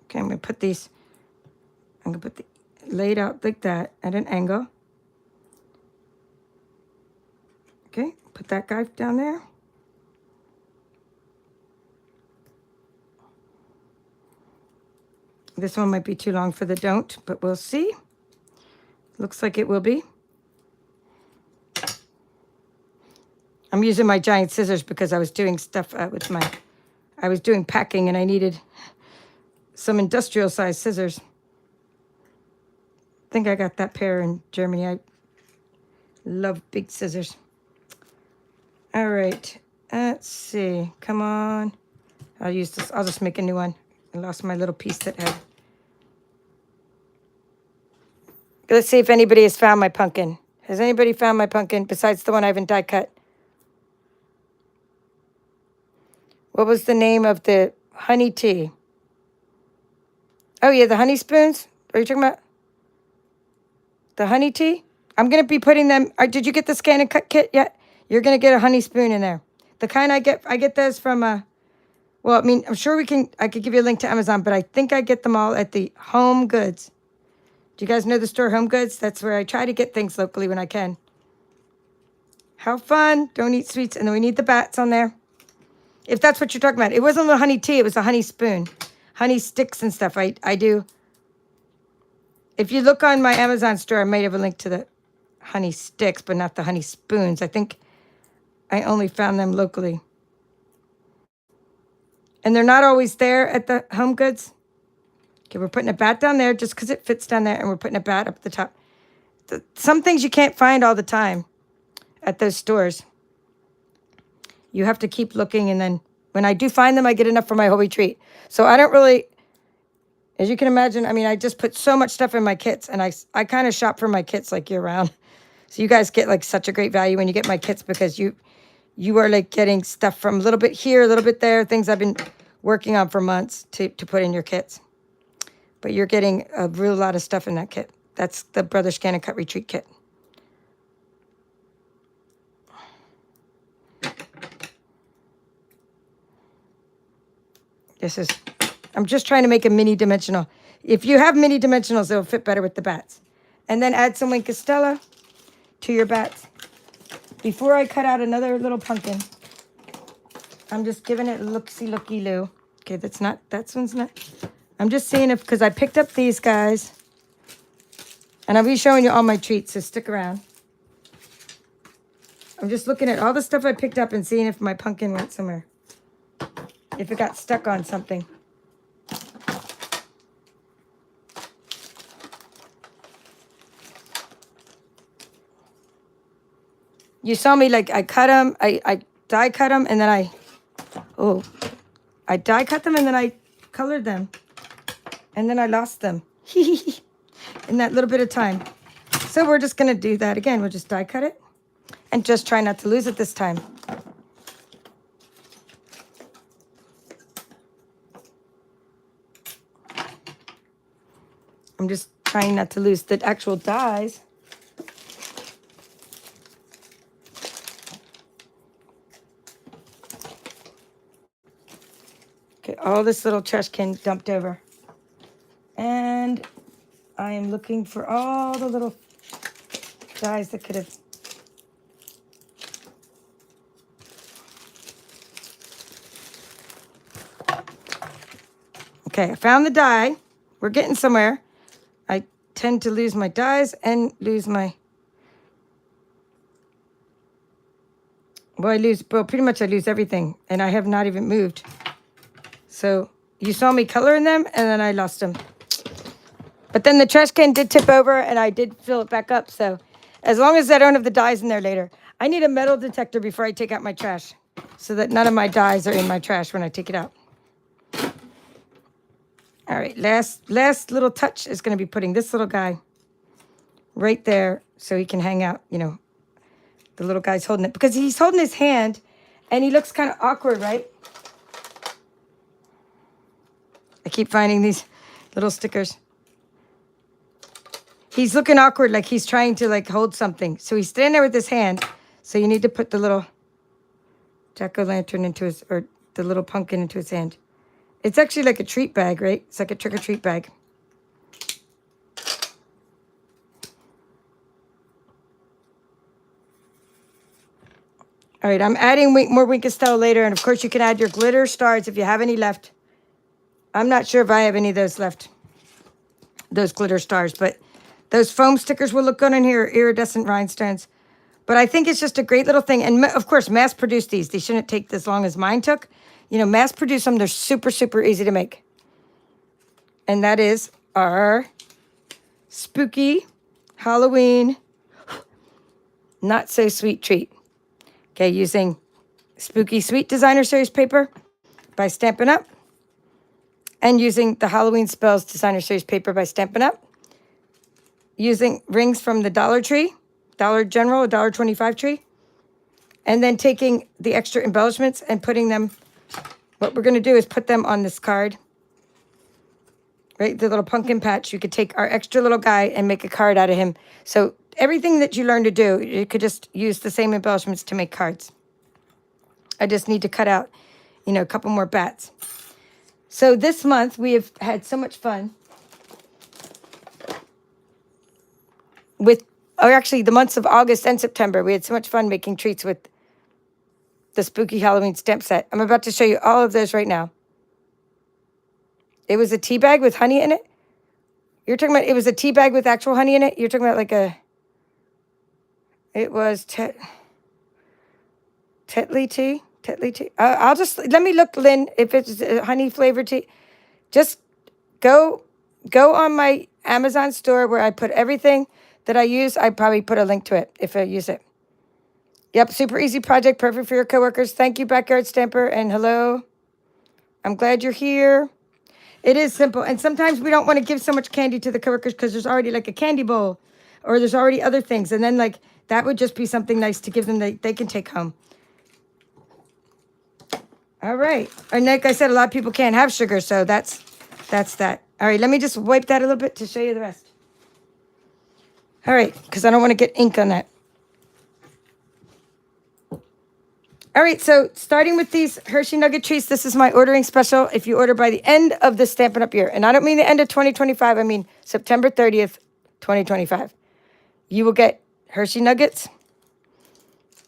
Okay, I'm gonna put these, I'm gonna put the laid out like that at an angle. Okay, put that guy down there. This one might be too long for the don't, but we'll see. Looks like it will be. I'm using my giant scissors because I was doing stuff with my, I was doing packing and I needed some industrial size scissors. I think I got that pair in Germany. I love big scissors. All right, let's see. Come on. I'll use this. I'll just make a new one. I lost my little piece that had. Let's see if anybody has found my pumpkin. Has anybody found my pumpkin besides the one I haven't die cut? What was the name of the honey tea? Oh, yeah, the honey spoons. Are you talking about the honey tea? I'm going to be putting them. Did you get the scan and cut kit yet? You're going to get a honey spoon in there. The kind I get those from, well, I mean, I'm sure I could give you a link to Amazon, but I think I get them all at the Home Goods. Do you guys know the store Home Goods? That's where I try to get things locally when I can. How fun. Don't eat sweets. And then we need the bats on there. If that's what you're talking about. It wasn't the honey tea. It was a honey spoon. Honey sticks and stuff. I do. If you look on my Amazon store, I might have a link to the honey sticks, but not the honey spoons. I think I only found them locally. And they're not always there at the Home Goods. Okay, we're putting a bat down there just because it fits down there, and we're putting a bat up the top. Some things you can't find all the time at those stores. You have to keep looking, and then when I do find them, I get enough for my whole retreat. So I don't really, as you can imagine, I mean, I just put so much stuff in my kits, and I kind of shop for my kits like year round. So you guys get like such a great value when you get my kits, because you are like getting stuff from a little bit here, a little bit there, things I've been working on for months to put in your kits. But you're getting a real lot of stuff in that kit. That's the Brother Scan and Cut Retreat kit. I'm just trying to make a mini dimensional. If you have mini dimensionals, it'll fit better with the bats. And then add some Wink Castella to your bats. Before I cut out another little pumpkin, I'm just giving it a looky-loo. Okay, that one's not. I'm just seeing if, because I picked up these guys. And I'll be showing you all my treats, so stick around. I'm just looking at all the stuff I picked up and seeing if my pumpkin went somewhere. If it got stuck on something. You saw me, like, I cut them, I die cut them, and then I die cut them, and then I colored them. And then I lost them. In that little bit of time. So we're just going to do that again. We'll just die cut it. And just try not to lose it this time. I'm just trying not to lose the actual dies. Okay, all this little trash can dumped over. And I am looking for all the little dies that could have Okay, I found the die. We're getting somewhere. I tend to lose my dies and lose my... Well, pretty much I lose everything, and I have not even moved. So you saw me coloring them, and then I lost them. But then the trash can did tip over, and I did fill it back up. So as long as I don't have the dies in there later. I need a metal detector before I take out my trash so that none of my dies are in my trash when I take it out. All right, last little touch is going to be putting this little guy right there so he can hang out, you know. The little guy's holding it because he's holding his hand and he looks kind of awkward, right? I keep finding these little stickers. He's looking awkward, like he's trying to like hold something. So he's standing there with his hand. So you need to put the little jack-o'-lantern into his, or the little pumpkin into his hand. It's actually like a treat bag, right? It's like a trick-or-treat bag. All right, I'm adding more Wink and Stella later. And, of course, you can add your glitter stars if you have any left. I'm not sure if I have any of those left, those glitter stars. But those foam stickers will look good on here, iridescent rhinestones. But I think it's just a great little thing. And, of course, mass-produce these. They shouldn't take as long as mine took. You know, mass-produce them. They're super, super easy to make. And that is our spooky Halloween not-so-sweet treat. Okay, using Spooky Sweet Designer Series paper by Stampin' Up. And using the Halloween Spells Designer Series paper by Stampin' Up. Using rings from the Dollar Tree, Dollar General, $1.25 tree. And then taking the extra embellishments and putting them, what we're going to do is put them on this card. Right, the little pumpkin patch. You could take our extra little guy and make a card out of him. So everything that you learn to do, you could just use the same embellishments to make cards. I just need to cut out, you know, a couple more bats. So this month, we have had so much fun with, or actually the months of August and September, we had so much fun making treats with the Spooky Halloween stamp set. I'm about to show you all of those right now. It was a tea bag with honey in it. You're talking about, it was a tea bag with actual honey in it? You're talking about like a, it was Tetley tea? Tetley tea? I'll just, let me look, Lynn, if it's a honey flavored tea. Just go on my Amazon store where I put everything that I use. I probably put a link to it if I use it. Yep, super easy project, perfect for your coworkers. Thank you, Backyard Stamper, and hello. I'm glad you're here. It is simple, and sometimes we don't want to give so much candy to the coworkers because there's already like a candy bowl, or there's already other things, and then like that would just be something nice to give them that they can take home. All right, and like I said, a lot of people can't have sugar, so that's that. All right, let me just wipe that a little bit to show you the rest. All right, because I don't want to get ink on that. All right, so starting with these Hershey Nugget treats, this is my ordering special. If you order by the end of the Stampin' Up! Year, and I don't mean the end of 2025, I mean September 30th, 2025, you will get Hershey Nuggets.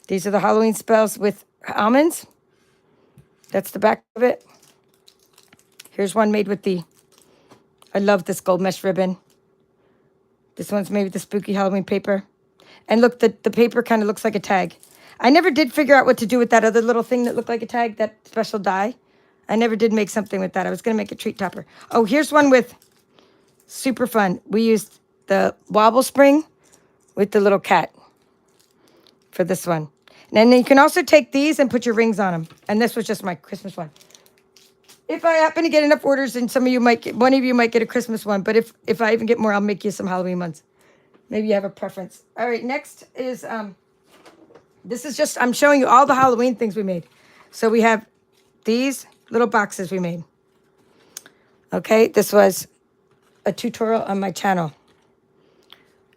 These are the Halloween spells with almonds. That's the back of it. Here's one made with the, I love this gold mesh ribbon. This one's made with the spooky Halloween paper. And look, the paper kind of looks like a tag. I never did figure out what to do with that other little thing that looked like a tag, that special die. I never did make something with that. I was going to make a treat topper. Oh, here's one with super fun. We used the wobble spring with the little cat for this one. And then you can also take these and put your rings on them. And this was just my Christmas one. If I happen to get enough orders, and some of you might get, one of you might get a Christmas one. But if I even get more, I'll make you some Halloween ones. Maybe you have a preference. All right, next is... this is just, I'm showing you all the Halloween things we made. So we have these little boxes we made. Okay, this was a tutorial on my channel.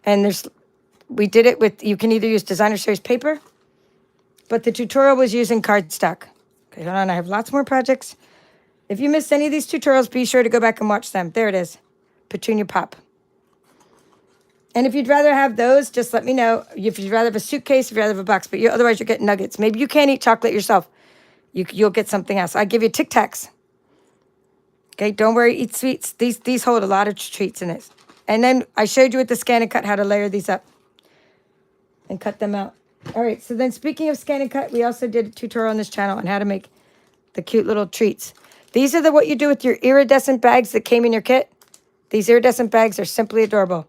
And we did it with, you can either use Designer Series paper, but the tutorial was using cardstock. Okay, hold on, I have lots more projects. If you missed any of these tutorials, be sure to go back and watch them. There it is, Petunia Pop. And if you'd rather have those, just let me know. If you'd rather have a suitcase, if you'd rather have a box, but otherwise you're getting nuggets. Maybe you can't eat chocolate yourself. You'll get something else. I give you Tic Tacs. Okay, don't worry, eat sweets. These hold a lot of treats in it. And then I showed you with the scan and cut how to layer these up and cut them out. All right, so then speaking of scan and cut, we also did a tutorial on this channel on how to make the cute little treats. These are what you do with your iridescent bags that came in your kit. These iridescent bags are simply adorable.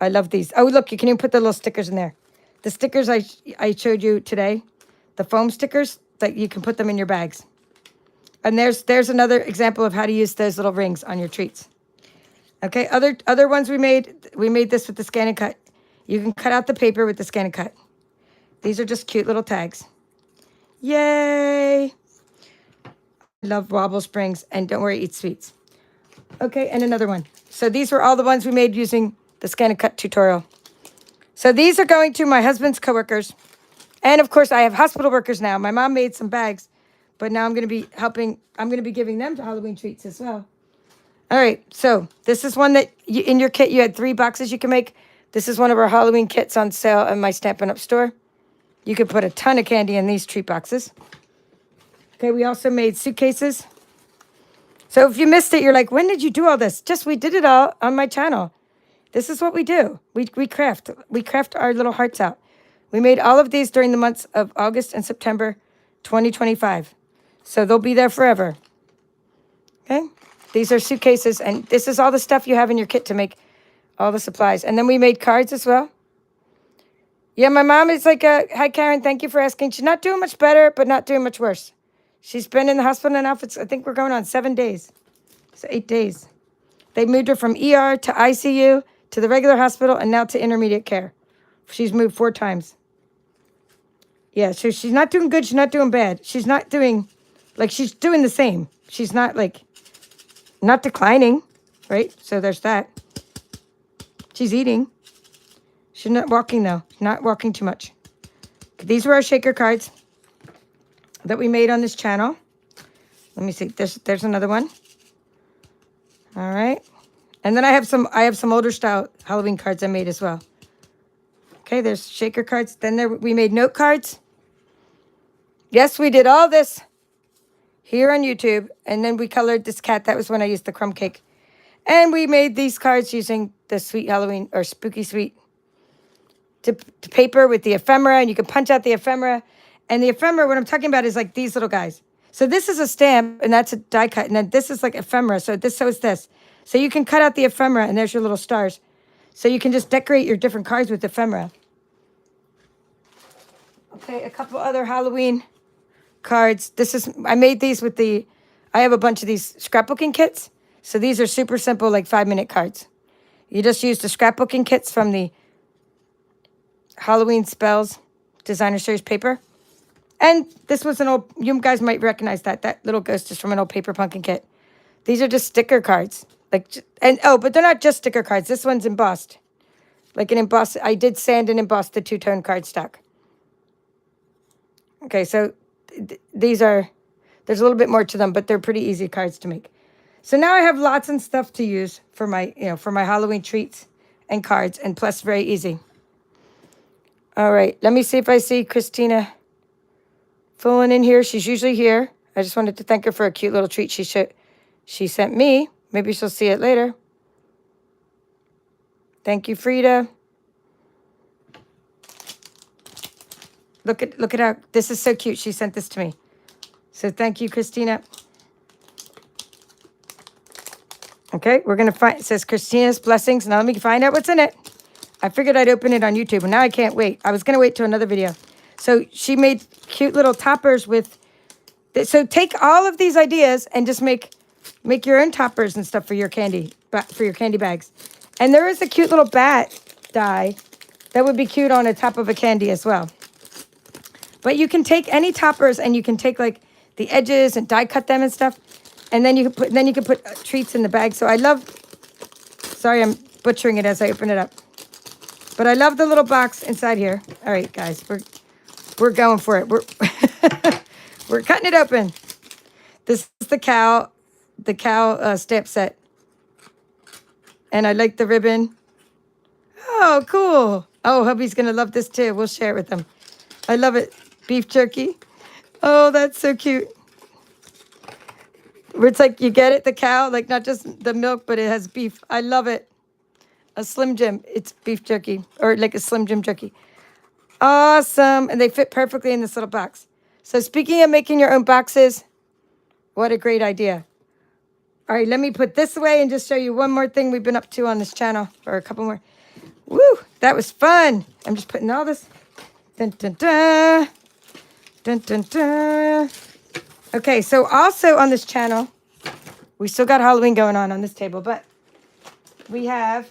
I love these. Oh, look, you can even put the little stickers in there. The stickers I showed you today, the foam stickers, that you can put them in your bags. And there's another example of how to use those little rings on your treats. Okay, other ones we made this with the scan and cut. You can cut out the paper with the scan and cut. These are just cute little tags. Yay! I love wobble springs, and don't worry, eat sweets. Okay, and another one. So these were all the ones we made using the scan and cut tutorial. So these are going to my husband's coworkers. And of course, I have hospital workers now. My mom made some bags, but now I'm going to be giving them Halloween treats as well. All right, so this is one that in your kit, you had 3 boxes you can make. This is one of our Halloween kits on sale at my Stampin' Up store. You could put a ton of candy in these treat boxes. Okay, we also made suitcases. So if you missed it, you're like, when did you do all this? We did it all on my channel. This is what we do. We craft our little hearts out. We made all of these during the months of August and September 2025. So they'll be there forever. Okay? These are suitcases, and this is all the stuff you have in your kit to make all the supplies. And then we made cards as well. Yeah, my mom is like, hi, Karen, thank you for asking. She's not doing much better, but not doing much worse. She's been in the hospital now for, I think we're going on 7 days. So 8 days. They moved her from ER to ICU to the regular hospital and now to intermediate care. She's moved 4 times. Yeah, so she's not doing good. She's not doing bad. She's not doing, she's doing the same. She's not, not declining, right? So there's that. She's eating. She's not walking, though. Not walking too much. These were our shaker cards that we made on this channel. Let me see. There's another one. All right. And then I have some older style Halloween cards I made as well. Okay, there's shaker cards. Then we made note cards. Yes, we did all this here on YouTube. And then we colored this cat. That was when I used the crumb cake. And we made these cards using the sweet Halloween or spooky sweet to paper with the ephemera. And you can punch out the ephemera. And the ephemera, what I'm talking about is like these little guys. So this is a stamp, and that's a die cut. And then this is like ephemera. So is this. So you can cut out the ephemera, and there's your little stars. So you can just decorate your different cards with ephemera. Okay, a couple other Halloween cards. I made these with I have a bunch of these scrapbooking kits. So these are super simple, 5-minute cards. You just use the scrapbooking kits from the Halloween Spells Designer Series paper. And this was you guys might recognize that. That little ghost is from an old paper pumpkin kit. These are just sticker cards. But they're not just sticker cards. This one's embossed. I did sand and emboss the 2-tone cardstock. Okay, so there's a little bit more to them, but they're pretty easy cards to make. So now I have lots and stuff to use for my Halloween treats and cards, and plus very easy. All right, let me see if I see Christina filling in here. She's usually here. I just wanted to thank her for a cute little treat she sent me. Maybe she'll see it later. Thank you, Frida. Look at how, this is so cute. She sent this to me. So thank you, Christina. Okay, we're going to find, it says Christina's Blessings. Now let me find out what's in it. I figured I'd open it on YouTube, and now I can't wait. I was going to wait till another video. So she made cute little toppers with, so take all of these ideas and just make your own toppers and stuff for your candy bags. And there is a cute little bat die that would be cute on the top of a candy as well. But you can take any toppers and you can take the edges and die cut them and stuff. And then you can put treats in the bag. So I love, sorry, I'm butchering it as I open it up. But I love the little box inside here. All right, guys, we're going for it. We're cutting it open. This is the cow stamp set. And I like the ribbon. Oh, cool. Oh, hubby's going to love this too. We'll share it with him. I love it. Beef jerky. Oh, that's so cute. Where it's like you get it, the cow, like not just the milk, but it has beef. I love it. A Slim Jim. It's beef jerky or like a Slim Jim jerky. Awesome. And they fit perfectly in this little box. So speaking of making your own boxes, what a great idea. All right, let me put this away and just show you one more thing we've been up to on this channel, or a couple more. Woo, that was fun. I'm just putting all this. Dun, dun, dun. Dun, dun, dun. Okay, so also on this channel, we still got Halloween going on this table, but we have,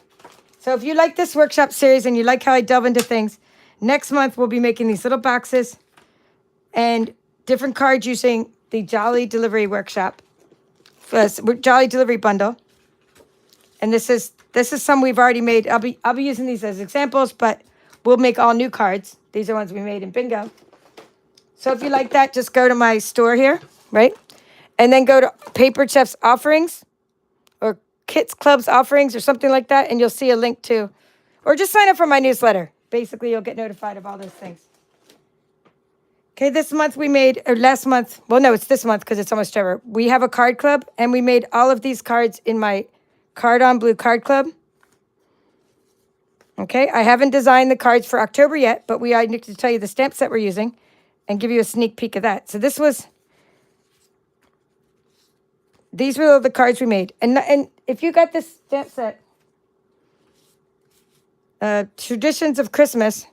so if you like this workshop series and you like how I delve into things, next month we'll be making these little boxes and different cards using the Jolly Delivery Workshop, Jolly Delivery Bundle. And this is some we've already made. I'll be using these as examples, but we'll make all new cards. These are ones we made in Bingo. So if you like that, just go to my store here, right? And then go to Paper Chef's Offerings or Kits Club's Offerings or something like that, and you'll see a link to, or just sign up for my newsletter. Basically, you'll get notified of all those things. Okay, this month we made, or last month, well, no, it's this month because it's almost over. We have a card club, and we made all of these cards in my Card on Blue card club. Okay, I haven't designed the cards for October yet, but I need to tell you the stamp set we're using and give you a sneak peek of that. So these were the cards we made. And if you got this stamp set, Traditions of Christmas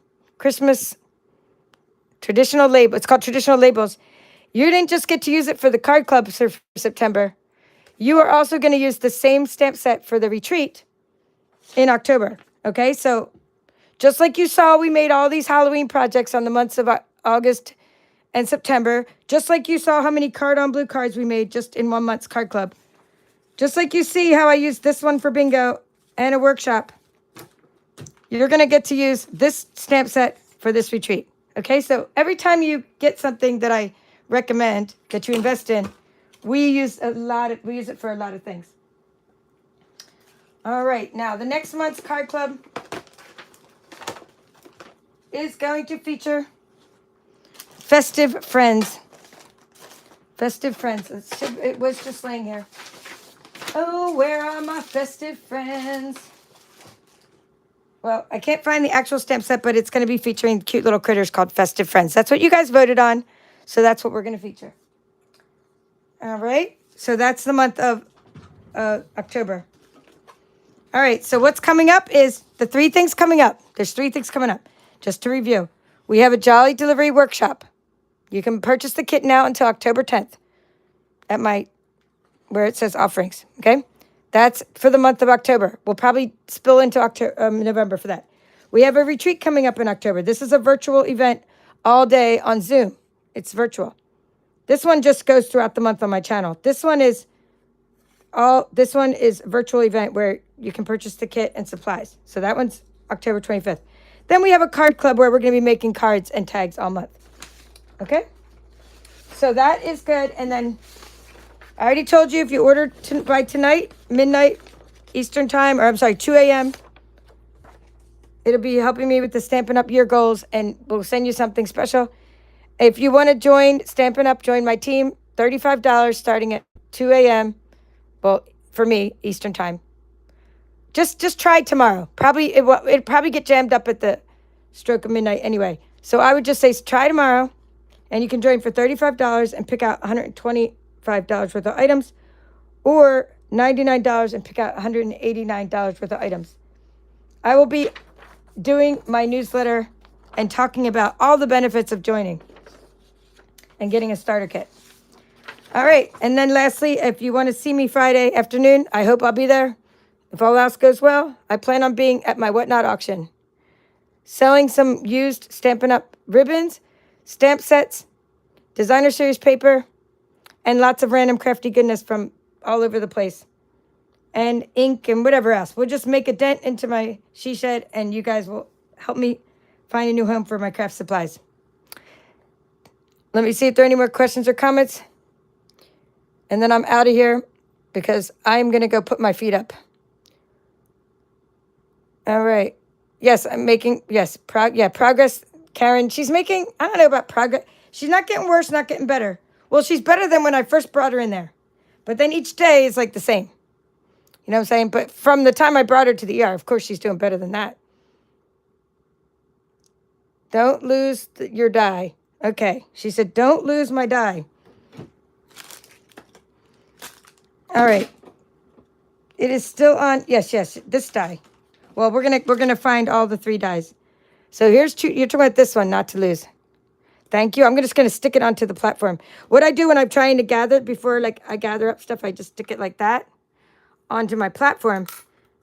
traditional label, it's called Traditional Labels. You didn't just get to use it for the card club for September. You are also going to use the same stamp set for the retreat in October. Okay, so just like you saw, we made all these Halloween projects on the months of August and September. Just like you saw how many Card on Blue cards we made just in 1 month's card club. Just like you see how I used this one for Bingo and a workshop. You're going to get to use this stamp set for this retreat. Okay, so every time you get something that I recommend that you invest in, we use it for a lot of things. All right, now the next month's card club is going to feature Festive Friends. Festive Friends. It was just laying here. Oh, where are my festive friends? Well, I can't find the actual stamp set, but it's going to be featuring cute little critters called Festive Friends. That's what you guys voted on, so that's what we're going to feature. All right, so that's the month of October. All right, so what's coming up is the 3 things coming up. There's 3 things coming up. Just to review, we have a Jolly Delivery Workshop. You can purchase the kit now until October 10th at where it says offerings, okay? That's for the month of October. We'll probably spill into November for that. We have a retreat coming up in October. This is a virtual event all day on Zoom. It's virtual. This one just goes throughout the month on my channel. This one is virtual event where you can purchase the kit and supplies. So that one's October 25th. Then we have a card club where we're going to be making cards and tags all month. Okay? So that is good. And then I already told you if you order by tonight, midnight Eastern time, or I'm sorry, 2 a.m., it'll be helping me with the Stampin' Up! Year goals, and we'll send you something special. If you want to join Stampin' Up!, join my team, $35 starting at 2 a.m., well, for me, Eastern time. Just try tomorrow. It'd probably get jammed up at the stroke of midnight anyway. So I would just say try tomorrow, and you can join for $35 and pick out $125 worth of items, or $99 and pick out $189 worth of items. I will be doing my newsletter and talking about all the benefits of joining and getting a starter kit. All right, and then lastly, if you want to see me Friday afternoon, I hope I'll be there. If all else goes well, I plan on being at my Whatnot auction, selling some used Stampin' Up! Ribbons, stamp sets, designer series paper, and lots of random crafty goodness from all over the place, and ink and whatever else. We'll just make a dent into my she shed, and you guys will help me find a new home for my craft supplies. Let me see if there are any more questions or comments, and then I'm out of here because I'm going to go put my feet up. All right. Yes, I'm making, progress. Karen, she's making, I don't know about progress. She's not getting worse, not getting better. Well, she's better than when I first brought her in there. But then each day is like the same. You know what I'm saying? But from the time I brought her to the ER, of course, she's doing better than that. Don't lose your die. Okay. She said, don't lose my die. All right. It is still on. Yes, this die. Well, we're gonna find all the 3 dies. So here's two. You're talking about this one, not to lose. Thank you. I'm just gonna stick it onto the platform. What I do when I'm trying to gather before, like I gather up stuff, I just stick it like that onto my platform,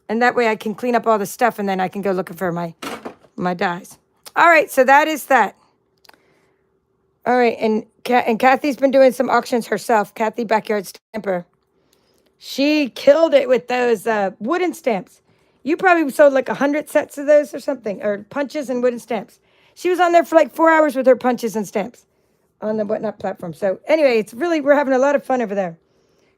and that way I can clean up all the stuff, and then I can go looking for my dies. All right, so that is that. All right, and Kathy's been doing some auctions herself. Kathy Backyard Stamper. She killed it with those wooden stamps. You probably sold like 100 sets of those or something, or punches and wooden stamps. She was on there for like 4 hours with her punches and stamps on the Whatnot platform. So anyway, we're having a lot of fun over there.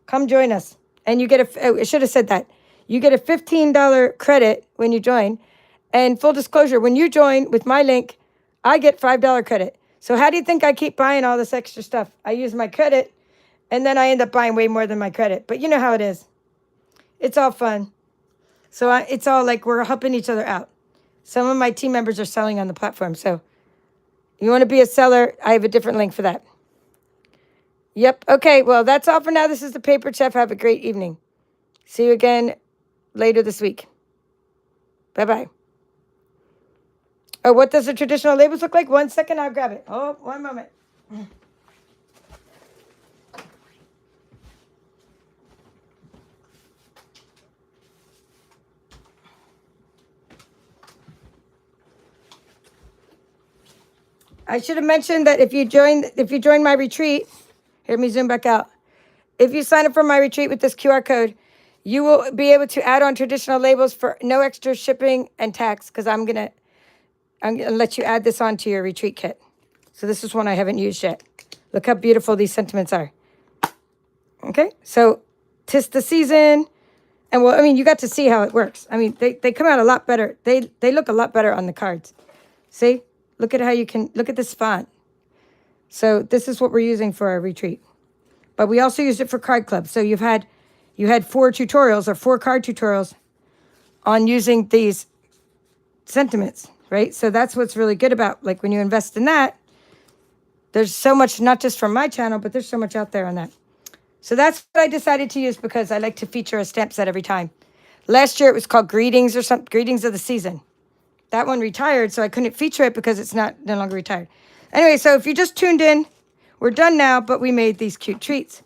Come join us. And you get I should have said that. You get a $15 credit when you join. And full disclosure, when you join with my link, I get $5 credit. So how do you think I keep buying all this extra stuff? I use my credit, and then I end up buying way more than my credit. But you know how it is. It's all fun. So it's all like we're helping each other out. Some of my team members are selling on the platform. So you want to be a seller, I have a different link for that. Yep. Okay, well, that's all for now. This is the Paper Chef. Have a great evening. See you again later this week. Bye-bye. Oh, what does the traditional labels look like? 1 second, I'll grab it. Oh, 1 moment. I should have mentioned that if you join my retreat, here, let me zoom back out. If you sign up for my retreat with this QR code, you will be able to add on traditional labels for no extra shipping and tax, because I'm gonna let you add this onto your retreat kit. So this is one I haven't used yet. Look how beautiful these sentiments are. Okay, so 'tis the season. And well, I mean, you got to see how it works. I mean, they come out a lot better. They look a lot better on the cards. See? Look at how you can, look at this font. So this is what we're using for our retreat. But we also used it for Card Club. So you had 4 tutorials or 4 card tutorials on using these sentiments, right? So that's what's really good about, like, when you invest in that, there's so much, not just from my channel, but there's so much out there on that. So that's what I decided to use, because I like to feature a stamp set every time. Last year it was called Greetings or something, Greetings of the Season. That one retired, so I couldn't feature it because it's no longer retired. Anyway, so if you just tuned in, we're done now, but we made these cute treats.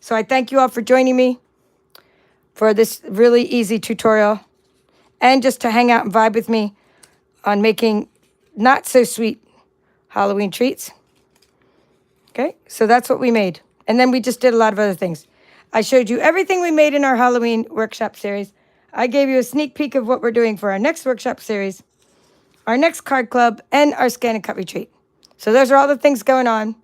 So I thank you all for joining me for this really easy tutorial, and just to hang out and vibe with me on making not so sweet Halloween treats. Okay, so that's what we made. And then we just did a lot of other things. I showed you everything we made in our Halloween workshop series. I gave you a sneak peek of what we're doing for our next workshop series, our next card club, and our scan and cut retreat. So those are all the things going on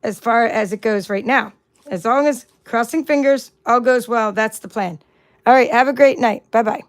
as far as it goes right now. As long as, crossing fingers, all goes well, that's the plan. All right, have a great night. Bye-bye.